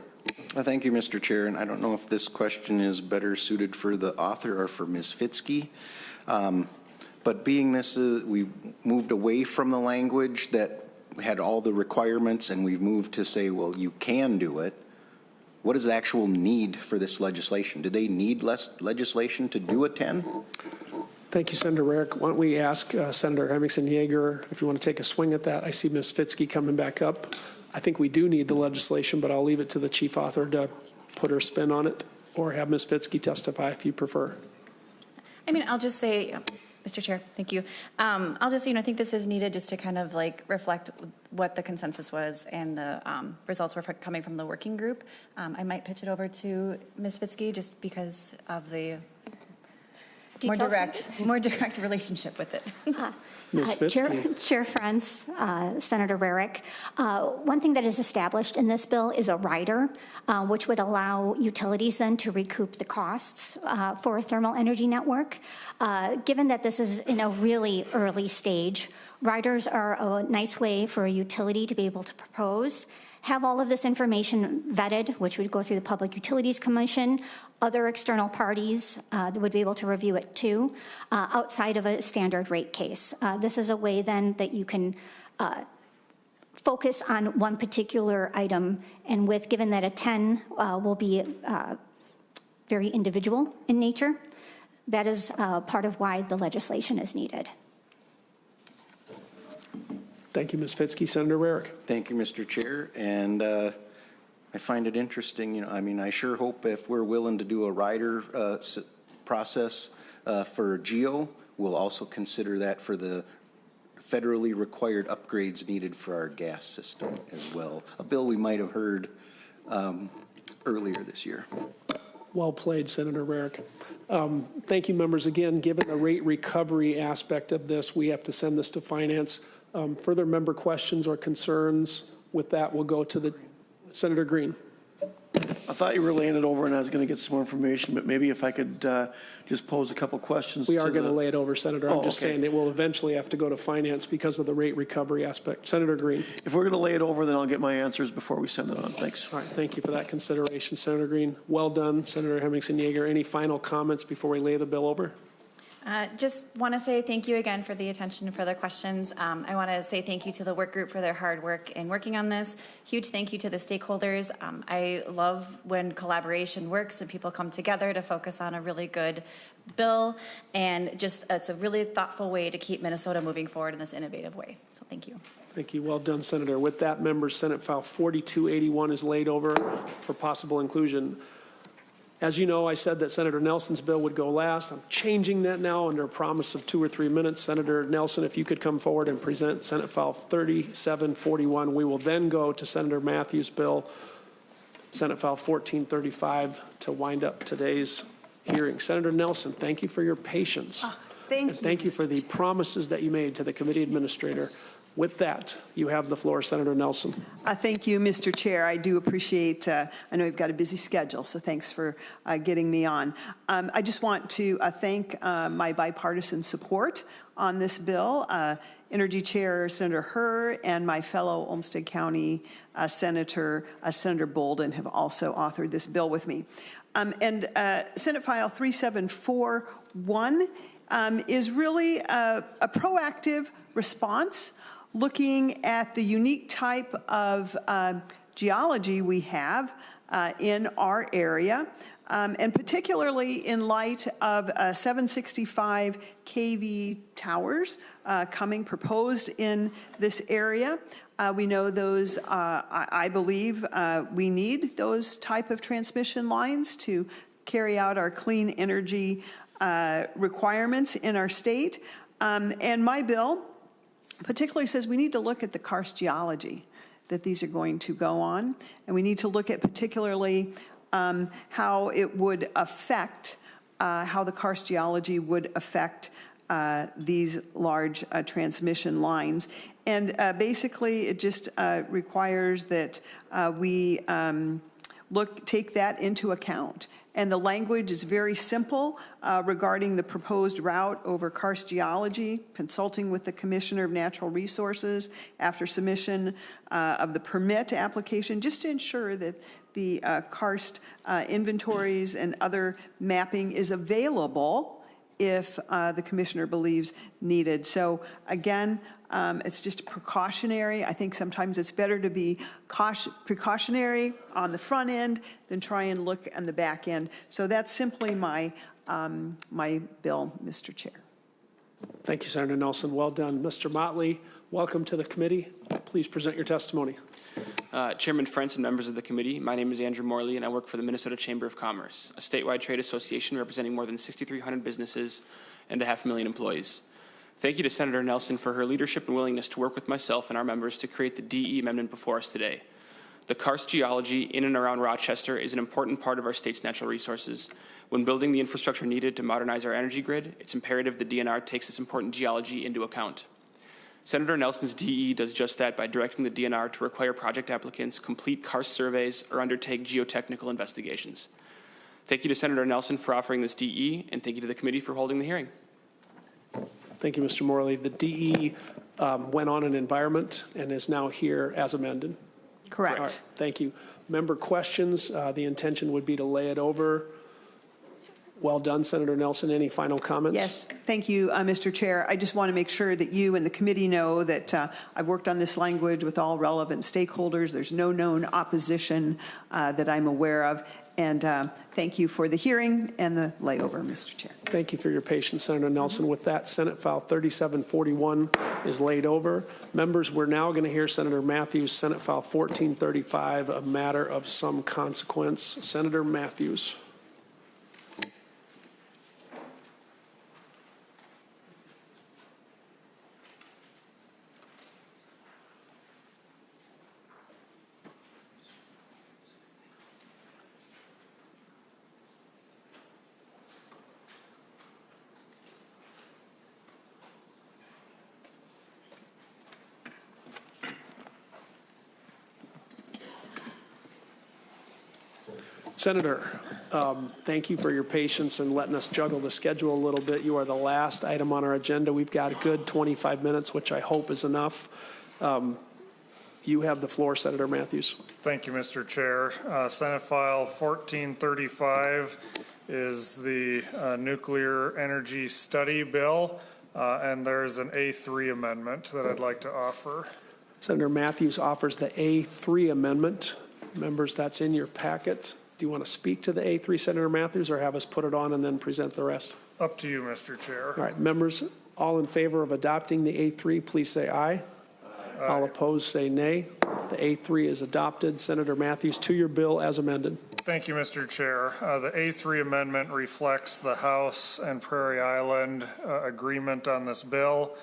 Thank you, Mr. Chair, and I don't know if this question is better suited for the author or for Ms. Fitzke, but being this, we moved away from the language that had all the requirements, and we've moved to say, well, you can do it. What is the actual need for this legislation? Do they need less legislation to do a 10? Thank you, Senator Rarick. Why don't we ask Senator Hemmingsen-Jaeger if you want to take a swing at that. I see Ms. Fitzke coming back up. I think we do need the legislation, but I'll leave it to the chief author to put her spin on it, or have Ms. Fitzke testify if you prefer. I mean, I'll just say, Mr. Chair, thank you. I'll just, I think this is needed just to kind of like reflect what the consensus was and the results were coming from the working group. I might pitch it over to Ms. Fitzke just because of the more direct relationship with it. Chair Frentz, Senator Rarick, one thing that is established in this bill is a rider, which would allow utilities then to recoup the costs for a thermal energy network. Given that this is in a really early stage, Riders are a nice way for a utility to be able to propose, have all of this information vetted, which would go through the Public Utilities Commission, other external parties that would be able to review it too, outside of a standard rate case. This is a way then that you can focus on one particular item, and given that a 10 will be very individual in nature, that is part of why the legislation is needed. Thank you, Ms. Fitzke. Senator Rarick. Thank you, Mr. Chair. And I find it interesting, I mean, I sure hope if we're willing to do a rider process for Geo, we'll also consider that for the federally required upgrades needed for our gas system as well. A bill we might have heard earlier this year. Well played, Senator Rarick. Thank you, members. Again, given the rate recovery aspect of this, we have to send this to Finance. Further member questions or concerns? With that, we'll go to Senator Green. I thought you were laying it over and I was going to get some more information, but maybe if I could just pose a couple questions. We are going to lay it over, Senator. I'm just okay. saying it will eventually have to go to Finance because of the rate recovery aspect. Senator Green. If we're going to lay it over, then I'll get my answers before we send it on. Thanks. All right. Thank you for that consideration, Senator Green. Well done, Senator Hemmingsen-Jaeger. Any final comments before we lay the bill over? Just want to say thank you again for the attention and for the questions. I want to say thank you to the work group for their hard work in working on this. Huge thank you to the stakeholders. I love when collaboration works and people come together to focus on a really good bill, and just it's a really thoughtful way to keep Minnesota moving forward in this innovative way. So thank you. Thank you. Well done, Senator. With that, members, Senate File 4281 is laid over for possible inclusion. As you know, I said that Senator Nelson's bill would go last. I'm changing that now under a promise of 2 or 3 minutes. Senator Nelson, if you could come forward and present Senate File 3741. We will then go to Senator Mathews' bill, Senate File 1435, to wind up today's hearing. Senator Nelson, thank you for your patience. Thank you for the promises that you made to the committee administrator. With that, you have the floor, Senator Nelson. Thank you, Mr. Chair. I do appreciate, I know you've got a busy schedule, so thanks for getting me on. I just want to thank my bipartisan support on this bill. Energy Chair Senator Herr and my fellow Olmsted County Senator, Senator Bolden, have also authored this bill with me. Senate File 3741 is really a proactive response looking at the unique type of geology we have in our area, and particularly in light of 765 kV towers proposed in this area. We know those, I believe we need those type of transmission lines to carry out our clean energy requirements in our state. And my bill particularly says we need to look at the karst geology that these are going to go on, and we need to look at particularly how it would affect, how the karst geology would affect these large transmission lines. And basically, it just requires that we take that into account. And the language is very simple regarding the proposed route over karst geology, consulting with the Commissioner of Natural Resources after submission of the permit application, just to ensure that the karst inventories and other mapping is available if the Commissioner believes needed. So again, it's just precautionary. I think sometimes it's better to be precautionary on the front end than try and look on the back end. So that's simply my bill, Mr. Chair. Thank you, Senator Nelson. Well done. Mr. Motley, welcome to the committee. Please present your testimony. Chairman Frentz and members of the committee, my name is Andrew Morley, and I work for the Minnesota Chamber of Commerce, a statewide trade association representing more than 6,300 businesses and 500,000 employees. Thank you to Senator Nelson for her leadership and willingness to work with myself and our members to create the DE amendment before us today. The karst geology in and around Rochester is an important part of our state's natural resources. When building the infrastructure needed to modernize our energy grid, it's imperative the DNR takes this important geology into account. Senator Nelson's DE does just that by directing the DNR to require project applicants complete karst surveys or undertake geotechnical investigations. Thank you to Senator Nelson for offering this DE, and thank you to the committee for holding the hearing. Thank you, Mr. Morley. The DE went on an environment and is now here as amended. Correct. All right, thank you. Member questions, the intention would be to lay it over. Well done, Senator Nelson. Any final comments? Yes, thank you, Mr. Chair. I just want to make sure that you and the committee know that I've worked on this language with all relevant stakeholders. There's no known opposition that I'm aware of. And thank you for the hearing and the layover, Mr. Chair. Thank you for your patience, Senator Nelson. With that, Senate File 3741 is laid over. Members, we're now going to hear Senator Mathews, Senate File 1435, a matter of some consequence. Senator Mathews. Senator, thank you for your patience and letting us juggle the schedule a little bit. You are the last item on our agenda. We've got a good 25 minutes, which I hope is enough. You have the floor, Senator Mathews. Thank you, Mr. Chair. Senate File 1435 is the Nuclear Energy Study Bill, and there's an A3 amendment that I'd like to offer. Senator Mathews offers the A3 amendment. Members, that's in your packet. Do you want to speak to the A3, Senator Mathews, or have us put it on and then present the rest? Up to you, Mr. Chair. All right, members, all in favor of adopting the A3, please say aye. Aye. All opposed, say nay. The A3 is adopted. Senator Mathews, to your bill as amended. Thank you, Mr. Chair. The A3 amendment reflects the House and Prairie Island agreement on this bill.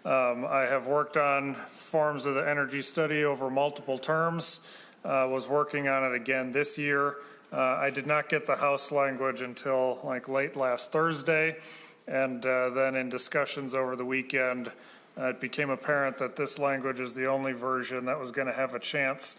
I have worked on forms of the energy study over multiple terms. Was working on it again this year. I did not get the House language until like late last Thursday, and then in discussions over the weekend, it became apparent that this language is the only version that was going to have a chance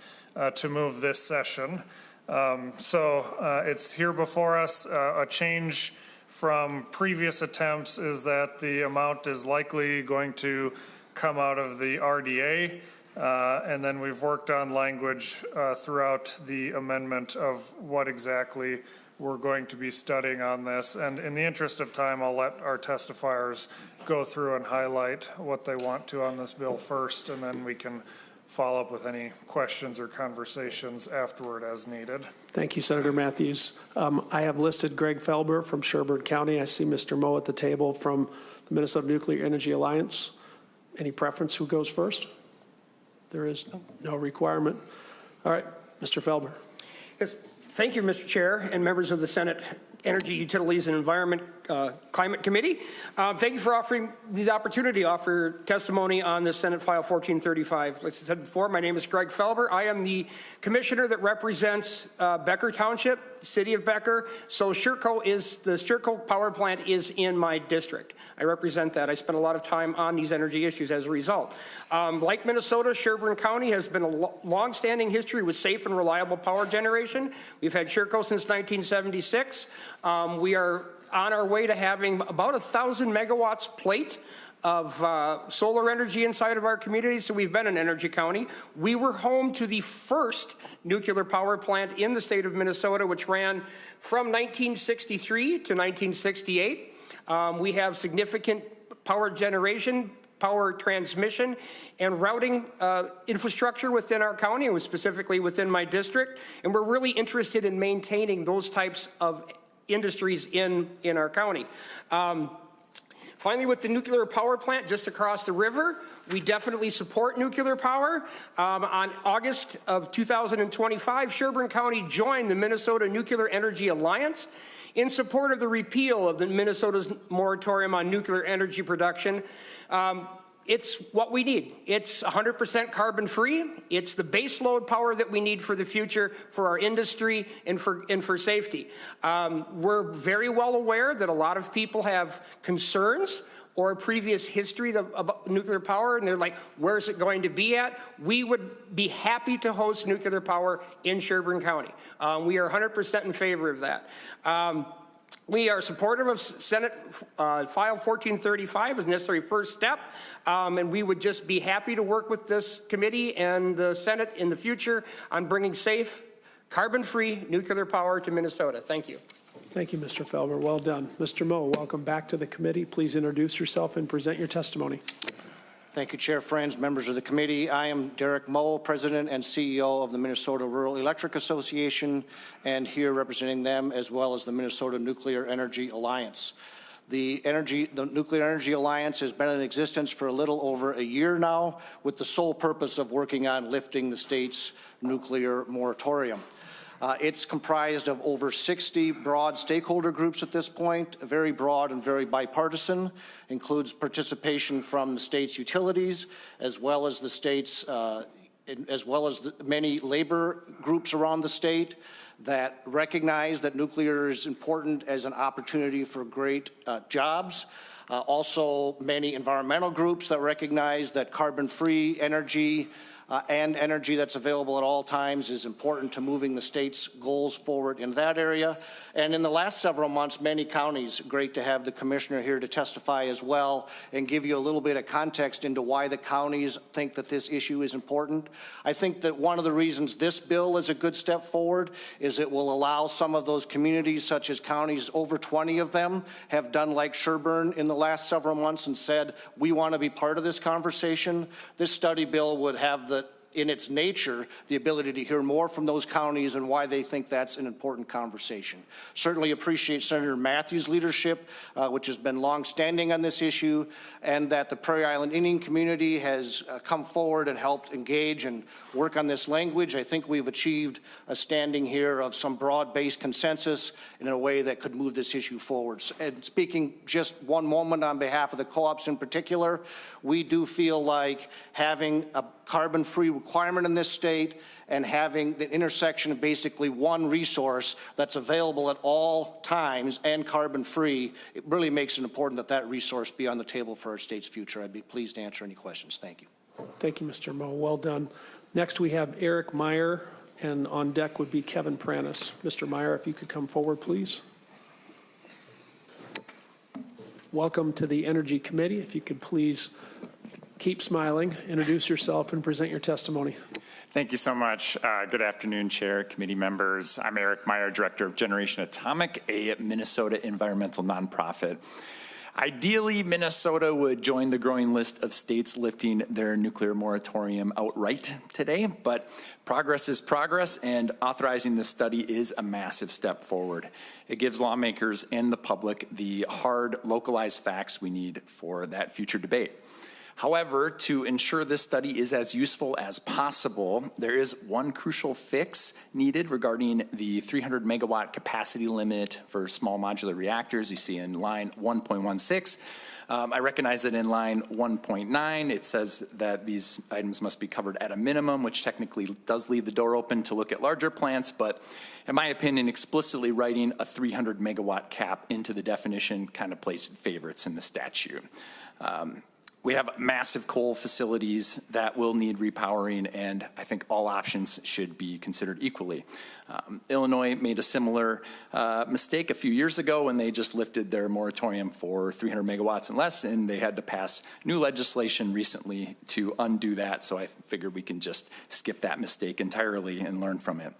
to move this session. So it's here before us. A change from previous attempts is that the amount is likely going to come out of the RDA. And then we've worked on language throughout the amendment of what exactly we're going to be studying on this. And in the interest of time, I'll let our testifiers go through and highlight what they want to on this bill first, and then we can follow up with any questions or conversations afterward as needed. Thank you, Senator Mathews. I have listed Greg Felber from Sherburne County. I see Mr. Moe at the table from the Minnesota Nuclear Energy Alliance. Any preference who goes first? There is no requirement. All right, Mr. Felber. Yes, thank you, Mr. Chair, and members of the Senate Energy, Utilities, and Environment Climate Committee. Thank you for offering the opportunity to offer testimony on this Senate File 1435. Like I said before, my name is Greg Felber. I am the commissioner that represents Becker Township, City of Becker. So the Sherco power plant is in my district. I represent that. I spent a lot of time on these energy issues as a result. Like Minnesota, Sherburne County has been a long-standing history with safe and reliable power generation. We've had Sherco since 1976. We are on our way to having about 1,000 megawatts plate of solar energy inside of our community, so we've been an energy county. We were home to the first nuclear power plant in the state of Minnesota, which ran from 1963 to 1968. We have significant power generation, power transmission, and routing infrastructure within our county, and specifically within my district, and we're really interested in maintaining those types of industries in our county. Finally, with the nuclear power plant just across the river, we definitely support nuclear power. On August of 2025, Sherburne County joined the Minnesota Nuclear Energy Alliance in support of the repeal of the Minnesota's moratorium on nuclear energy production. It's what we need. It's 100% carbon free. It's the base load power that we need for the future, for our industry, and for safety. We're very well aware that a lot of people have concerns or a previous history about nuclear power, and they're like, where's it going to be at? We would be happy to host nuclear power in Sherburne County. We are 100% in favor of that. We are supportive of Senate File 1435 as a necessary first step, and we would just be happy to work with this committee and the Senate in the future on bringing safe, carbon-free nuclear power to Minnesota. Thank you. Thank you, Mr. Felber. Well done. Mr. Moe, welcome back to the committee. Please introduce yourself and present your testimony. Thank you, Chair Frentz, members of the committee. I am Derek Moe, President and CEO of the Minnesota Rural Electric Association, and here representing them as well as the Minnesota Nuclear Energy Alliance. The Nuclear Energy Alliance has been in existence for a little over a year now, with the sole purpose of working on lifting the state's nuclear moratorium. It's comprised of over 60 broad stakeholder groups at this point, very broad and very bipartisan, includes participation from the state's utilities, as well as the state's, as well as many labor groups around the state that recognize that nuclear is important as an opportunity for great jobs. Also, many environmental groups that recognize that carbon-free energy and energy that's available at all times is important to moving the state's goals forward in that area. And in the last several months, many counties, great to have the commissioner here to testify as well and give you a little bit of context into why the counties think that this issue is important. I think that one of the reasons this bill is a good step forward is it will allow some of those communities, such as counties, over 20 of them have done like Sherburne in the last several months and said, we want to be part of this conversation. This study bill would have in its nature, the ability to hear more from those counties and why they think that's an important conversation. Certainly appreciate Senator Mathews' leadership, which has been longstanding on this issue, and that the Prairie Island Indian community has come forward and helped engage and work on this language. I think we've achieved a standing here of some broad-based consensus in a way that could move this issue forward. And speaking just one moment on behalf of the co-ops in particular, we do feel like having a carbon-free requirement in this state and having the intersection of basically one resource that's available at all times and carbon-free, it really makes it important that that resource be on the table for our state's future. I'd be pleased to answer any questions. Thank you. Thank you, Mr. Moe. Well done. Next, we have Eric Meyer, and on deck would be Kevin Pranis. Mr. Meyer, if you could come forward, please. Welcome to the Energy Committee. If you could please keep smiling, introduce yourself, and present your testimony. Thank you so much. Good afternoon, Chair, committee members. I'm Eric Meyer, Director of Generation Atomic, a Minnesota environmental nonprofit. Ideally, Minnesota would join the growing list of states lifting their nuclear moratorium outright today, but progress is progress, and authorizing this study is a massive step forward. It gives lawmakers and the public the hard, localized facts we need for that future debate. However, to ensure this study is as useful as possible, there is one crucial fix needed regarding the 300 megawatt capacity limit for small modular reactors you see in line 1.16. I recognize that in line 1.9, it says that these items must be covered at a minimum, which technically does leave the door open to look at larger plants, but in my opinion, explicitly writing a 300 megawatt cap into the definition kind of plays favorites in the statute. We have massive coal facilities that will need repowering, and I think all options should be considered equally. Illinois made a similar mistake a few years ago when they just lifted their moratorium for 300 megawatts and less, and they had to pass new legislation recently to undo that, so I figured we can just skip that mistake entirely and learn from it.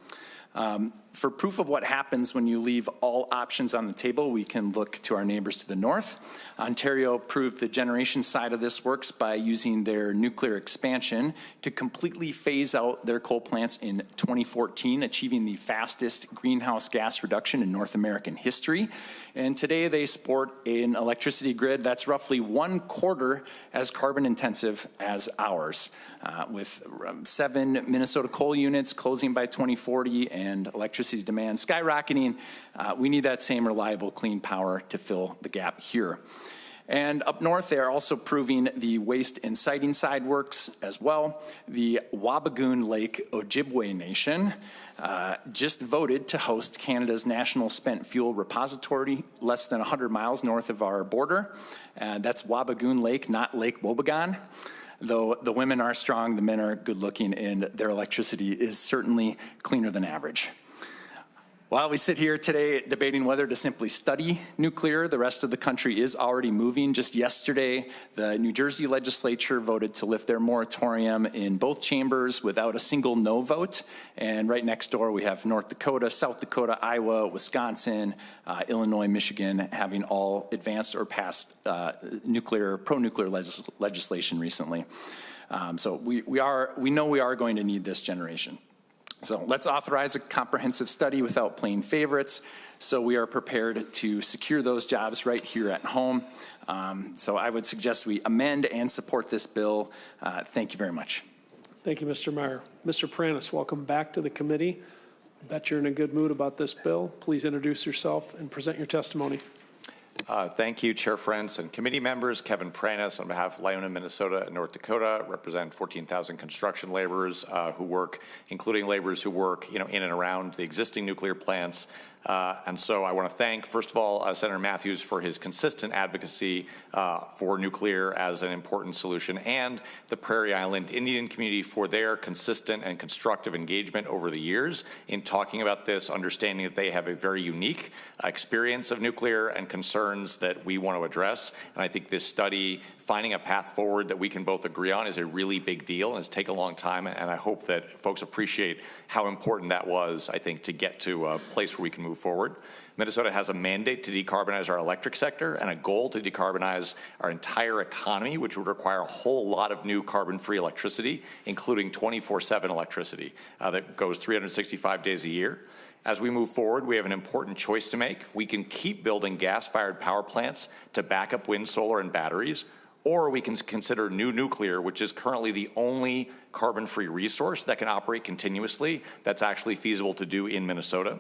For proof of what happens when you leave all options on the table, we can look to our neighbors to the north. Ontario proved the generation side of this works by using their nuclear expansion to completely phase out their coal plants in 2014, achieving the fastest greenhouse gas reduction in North American history. And today they sport an electricity grid that's roughly 1/4 as carbon intensive as ours, with 7 Minnesota coal units closing by 2040 and electricity demand skyrocketing. We need that same reliable, clean power to fill the gap here. And up north, they are also proving the waste and siting side works as well. The Wabigoon Lake Ojibwe Nation just voted to host Canada's National Spent Fuel Repository less than 100 miles north of our border. That's Wabigoon Lake, not Lake Wobegon. Though the women are strong, the men are good looking, and their electricity is certainly cleaner than average. While we sit here today debating whether to simply study nuclear, the rest of the country is already moving. Just yesterday, the New Jersey legislature voted to lift their moratorium in both chambers without a single no vote. And right next door, we have North Dakota, South Dakota, Iowa, Wisconsin, Illinois, Michigan, having all advanced or passed pro-nuclear legislation recently. So we know we are going to need this generation. So let's authorize a comprehensive study without playing favorites, so we are prepared to secure those jobs right here at home. So I would suggest we amend and support this bill. Thank you very much. Thank you, Mr. Meyer. Mr. Pranis, welcome back to the committee. I bet you're in a good mood about this bill. Please introduce yourself and present your testimony. Thank you, Chair Frentz and committee members. Kevin Pranis on behalf of Lyona, Minnesota, and North Dakota, represent 14,000 construction laborers who work, including laborers who work, in and around the existing nuclear plants. And so I want to thank, first of all, Senator Mathews for his consistent advocacy for nuclear as an important solution, and the Prairie Island Indian community for their consistent and constructive engagement over the years in talking about this, understanding that they have a very unique experience of nuclear and concerns that we want to address. And I think this study, finding a path forward that we can both agree on, is a really big deal and has taken a long time. And I hope that folks appreciate how important that was, I think, to get to a place where we can move forward. Minnesota has a mandate to decarbonize our electric sector and a goal to decarbonize our entire economy, which would require a whole lot of new carbon-free electricity, including 24/7 electricity that goes 365 days a year. As we move forward, we have an important choice to make. We can keep building gas-fired power plants to back up wind, solar, and batteries, or we can consider new nuclear, which is currently the only carbon-free resource that can operate continuously that's actually feasible to do in Minnesota.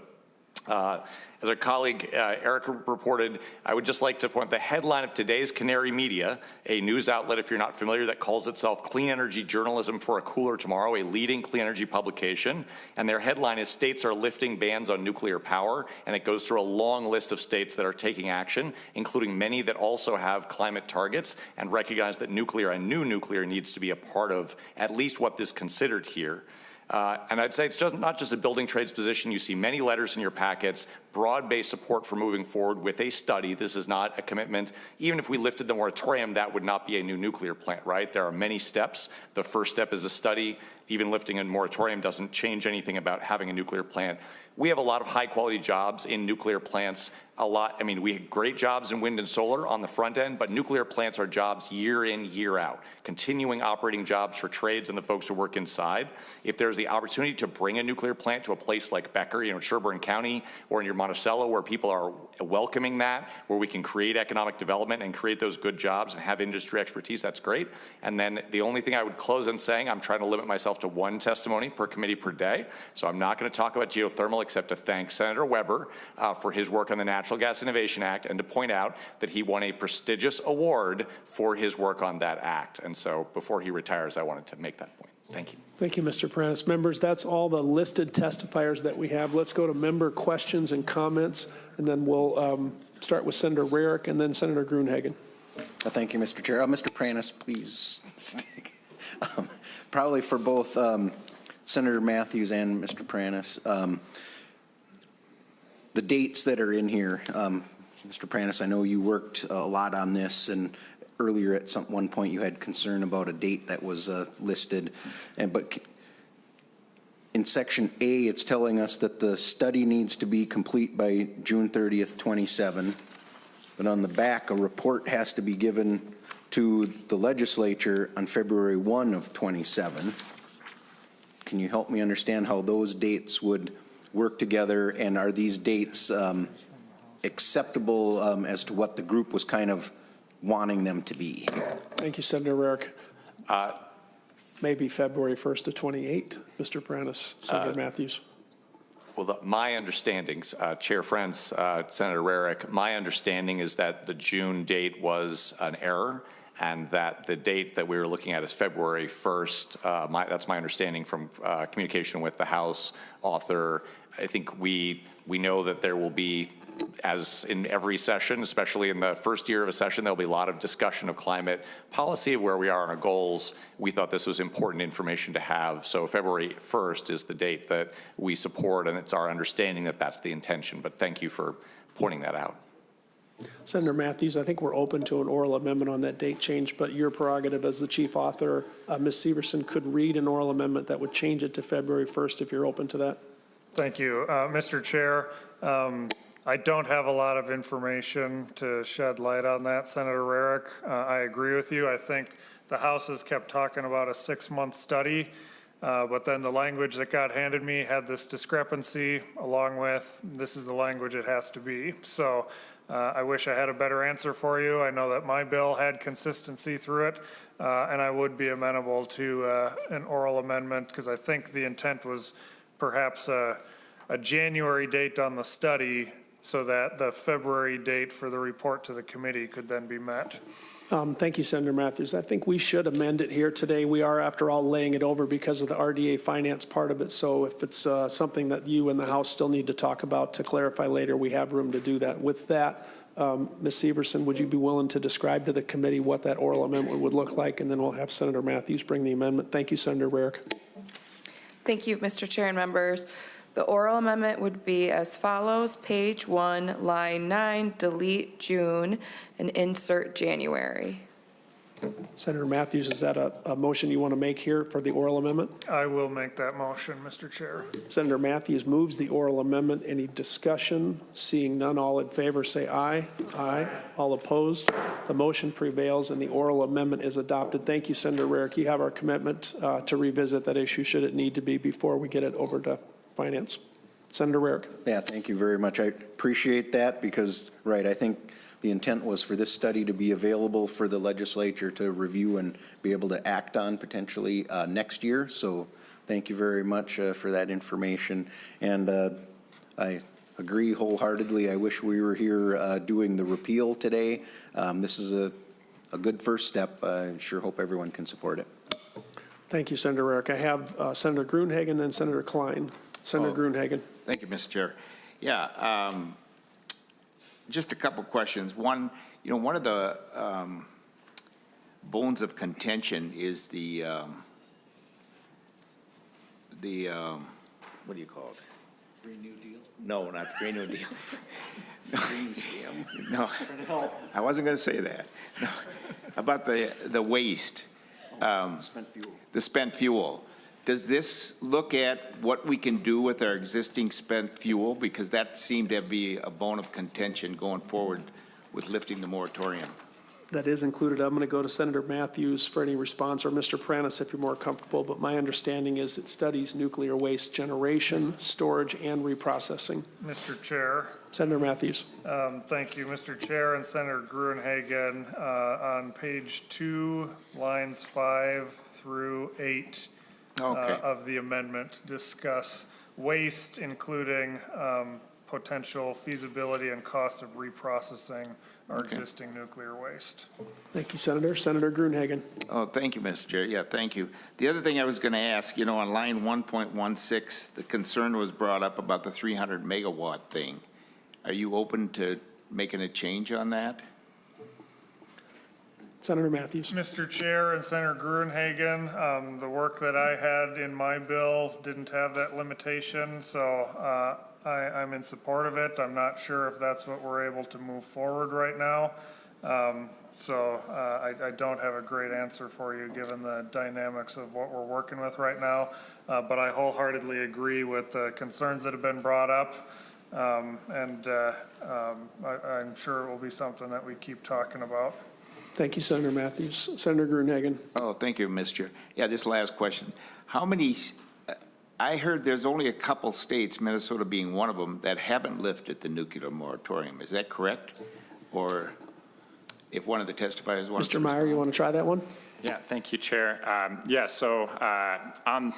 As our colleague Eric reported, I would just like to point the headline of today's Canary Media, a news outlet, if you're not familiar, that calls itself Clean Energy Journalism for a Cooler Tomorrow, a leading clean energy publication. And their headline is "States Are Lifting Bans on Nuclear Power." And it goes through a long list of states that are taking action, including many that also have climate targets, and recognize that nuclear and new nuclear needs to be a part of at least what is considered here. And I'd say it's not just a building trades position. You see many letters in your packets, broad-based support for moving forward with a study. This is not a commitment. Even if we lifted the moratorium, that would not be a new nuclear plant, right? There are many steps. The first step is a study. Even lifting a moratorium doesn't change anything about having a nuclear plant. We have a lot of high-quality jobs in nuclear plants. We have great jobs in wind and solar on the front end, but nuclear plants are jobs year in, year out, continuing operating jobs for trades and the folks who work inside. If there's the opportunity to bring a nuclear plant to a place like Becker, Sherburne County, or in your Monticello, where people are welcoming that, where we can create economic development and create those good jobs and have industry expertise, that's great. And then the only thing I would close on saying, I'm trying to limit myself to one testimony per committee per day, so I'm not going to talk about geothermal except to thank Senator Weber for his work on the Natural Gas Innovation Act, and to point out that he won a prestigious award for his work on that act. And so before he retires, I wanted to make that point. Thank you. Thank you, Mr. Pranis. Members, that's all the listed testifiers that we have. Let's go to member questions and comments, and then we'll start with Senator Rarick and then Senator Gruenhagen. Thank you, Mr. Chair. Mr. Pranis, please. Probably for both Senator Mathews and Mr. Pranis. The dates that are in here, Mr. Pranis, I know you worked a lot on this, and earlier at one point you had concern about a date that was listed. But in Section A, it's telling us that the study needs to be complete by June 30th, 27. But on the back, a report has to be given to the legislature on February 1 of 27. Can you help me understand how those dates would work together, and are these dates acceptable as to what the group was kind of wanting them to be? Thank you, Senator Rarick. Maybe February 1st to 28, Mr. Pranis, Senator Mathews. Well, my understanding, Chair Frentz, Senator Rarick, my understanding is that the June date was an error, and that the date that we were looking at is February 1st. That's my understanding from communication with the House author. I think we know that there will be, as in every session, especially in the first year of a session, there'll be a lot of discussion of climate policy, where we are on our goals. We thought this was important information to have. So February 1st is the date that we support, and it's our understanding that that's the intention. But thank you for pointing that out. Senator Mathews, I think we're open to an oral amendment on that date change, but your prerogative as the chief author, Ms. Severson could read an oral amendment that would change it to February 1st if you're open to that. Thank you. Mr. Chair, I don't have a lot of information to shed light on that, Senator Rarick. I agree with you. I think the House has kept talking about a 6-month study, but then the language that got handed me had this discrepancy along with, this is the language it has to be. So I wish I had a better answer for you. I know that my bill had consistency through it, and I would be amenable to an oral amendment, because I think the intent was perhaps a January date on the study, so that the February date for the report to the committee could then be met. Thank you, Senator Mathews. I think we should amend it here today. We are, after all, laying it over because of the RDA finance part of it. So if it's something that you and the House still need to talk about to clarify later, we have room to do that. With that, Ms. Severson, would you be willing to describe to the committee what that oral amendment would look like? And then we'll have Senator Mathews bring the amendment. Thank you, Senator Rarick. Thank you, Mr. Chair and members. The oral amendment would be as follows: page 1, line 9, delete June and insert January. Senator Mathews, is that a motion you want to make here for the oral amendment? I will make that motion, Mr. Chair. Senator Mathews moves the oral amendment. Any discussion? Seeing none, all in favor say aye. Aye. All opposed? The motion prevails and the oral amendment is adopted. Thank you, Senator Rarick. You have our commitment to revisit that issue should it need to be before we get it over to Finance. Senator Rarick. Yeah, thank you very much. I appreciate that because, right, I think the intent was for this study to be available for the legislature to review and be able to act on potentially next year. So thank you very much for that information. And I agree wholeheartedly. I wish we were here doing the repeal today. This is a good first step. I sure hope everyone can support it. Thank you, Senator Rarick. I have Senator Gruenhagen and Senator Klein. Senator Gruenhagen. Thank you, Mr. Chair. Yeah, just a couple questions. One, one of the bones of contention is the what do you call it? Green New Deal? No, not the Green New Deal. Green scam? No, I wasn't going to say that. No. About the waste. Spent fuel. The spent fuel. Does this look at what we can do with our existing spent fuel? Because that seemed to be a bone of contention going forward with lifting the moratorium. That is included. I'm going to go to Senator Mathews for any response, or Mr. Prentice if you're more comfortable. But my understanding is it studies nuclear waste generation, storage, and reprocessing. Mr. Chair. Senator Mathews. Thank you, Mr. Chair and Senator Gruenhagen. On page 2, lines 5 through 8 of the amendment discuss waste, including potential feasibility and cost of reprocessing our existing nuclear waste. Thank you, Senator. Senator Gruenhagen. Oh, thank you, Mr. Chair. Yeah, thank you. The other thing I was going to ask, on line 1.16, the concern was brought up about the 300 megawatt thing. Are you open to making a change on that? Senator Mathews. Mr. Chair and Senator Gruenhagen, the work that I had in my bill didn't have that limitation, so I'm in support of it. I'm not sure if that's what we're able to move forward right now. So I don't have a great answer for you given the dynamics of what we're working with right now. But I wholeheartedly agree with the concerns that have been brought up. And I'm sure it will be something that we keep talking about. Thank you, Senator Mathews. Senator Gruenhagen. Oh, thank you, Mr. Chair. Yeah, this last question. How many, I heard there's only a couple states, Minnesota being one of them, that haven't lifted the nuclear moratorium. Is that correct? Or if one of the testifiers wants to. Mr. Meyer, you want to try that one? Yeah, thank you, Chair. So on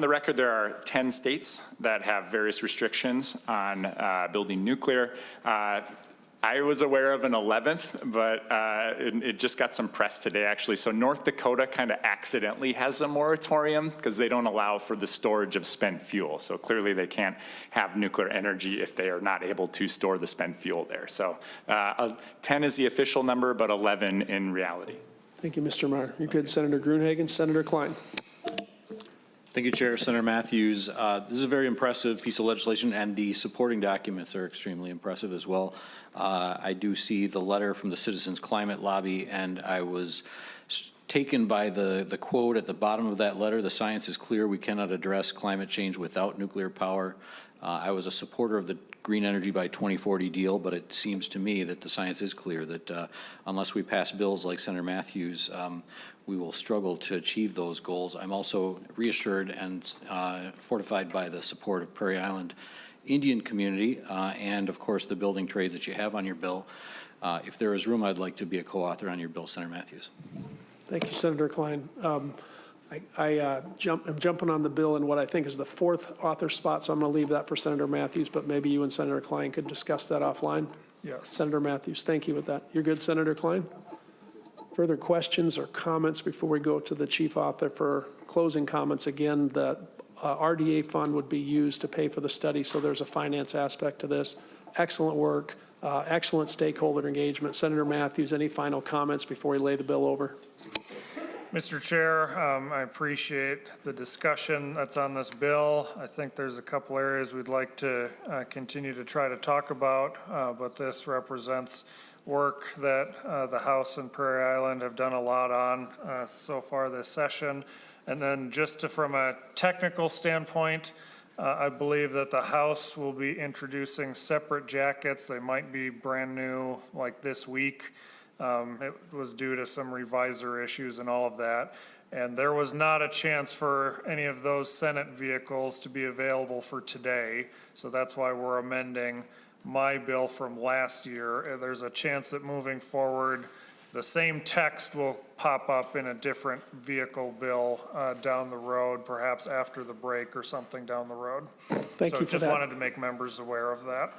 the record, there are 10 states that have various restrictions on building nuclear. I was aware of an 11th, but it just got some press today, actually. So North Dakota kind of accidentally has a moratorium because they don't allow for the storage of spent fuel. So clearly they can't have nuclear energy if they are not able to store the spent fuel there. So 10 is the official number, but 11 in reality. Thank you, Mr. Meyer. You're good, Senator Gruenhagen. Senator Klein. Thank you, Chair. Senator Mathews. This is a very impressive piece of legislation, and the supporting documents are extremely impressive as well. I do see the letter from the Citizens Climate Lobby, and I was taken by the quote at the bottom of that letter: "The science is clear. We cannot address climate change without nuclear power." I was a supporter of the Green Energy by 2040 deal, but it seems to me that the science is clear that unless we pass bills like Senator Mathews, we will struggle to achieve those goals. I'm also reassured and fortified by the support of Prairie Island Indian community and, of course, the building trades that you have on your bill. If there is room, I'd like to be a co-author on your bill, Senator Mathews. Thank you, Senator Klein. I'm jumping on the bill in what I think is the fourth author spot, so I'm going to leave that for Senator Mathews, but maybe you and Senator Klein could discuss that offline. Yes. Senator Mathews, thank you with that. You're good, Senator Klein? Further questions or comments before we go to the chief author for closing comments? Again, the RDA fund would be used to pay for the study, so there's a finance aspect to this. Excellent work, excellent stakeholder engagement. Senator Mathews, any final comments before we lay the bill over? Mr. Chair, I appreciate the discussion that's on this bill. I think there's a couple areas we'd like to continue to try to talk about, but this represents work that the House and Prairie Island have done a lot on so far this session. And then just from a technical standpoint, I believe that the House will be introducing separate jackets. They might be brand new like this week. It was due to some revisor issues and all of that. And there was not a chance for any of those Senate vehicles to be available for today. So that's why we're amending my bill from last year. There's a chance that moving forward, the same text will pop up in a different vehicle bill down the road, perhaps after the break or something down the road. Thank you for that. So just wanted to make members aware of that.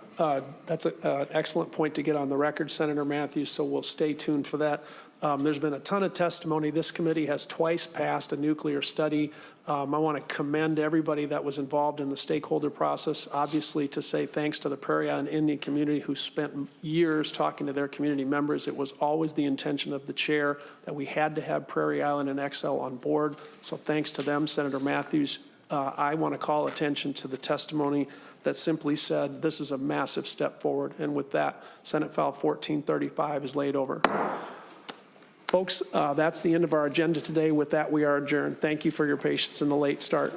That's an excellent point to get on the record, Senator Mathews, so we'll stay tuned for that. There's been a ton of testimony. This committee has twice passed a nuclear study. I want to commend everybody that was involved in the stakeholder process, obviously to say thanks to the Prairie Island Indian community who spent years talking to their community members. It was always the intention of the chair that we had to have Prairie Island and XL on board, so thanks to them. Senator Mathews, I want to call attention to the testimony that simply said this is a massive step forward, and with that, Senate File 1435 is laid over. Folks, that's the end of our agenda today. With that, we are adjourned. Thank you for your patience in the late start.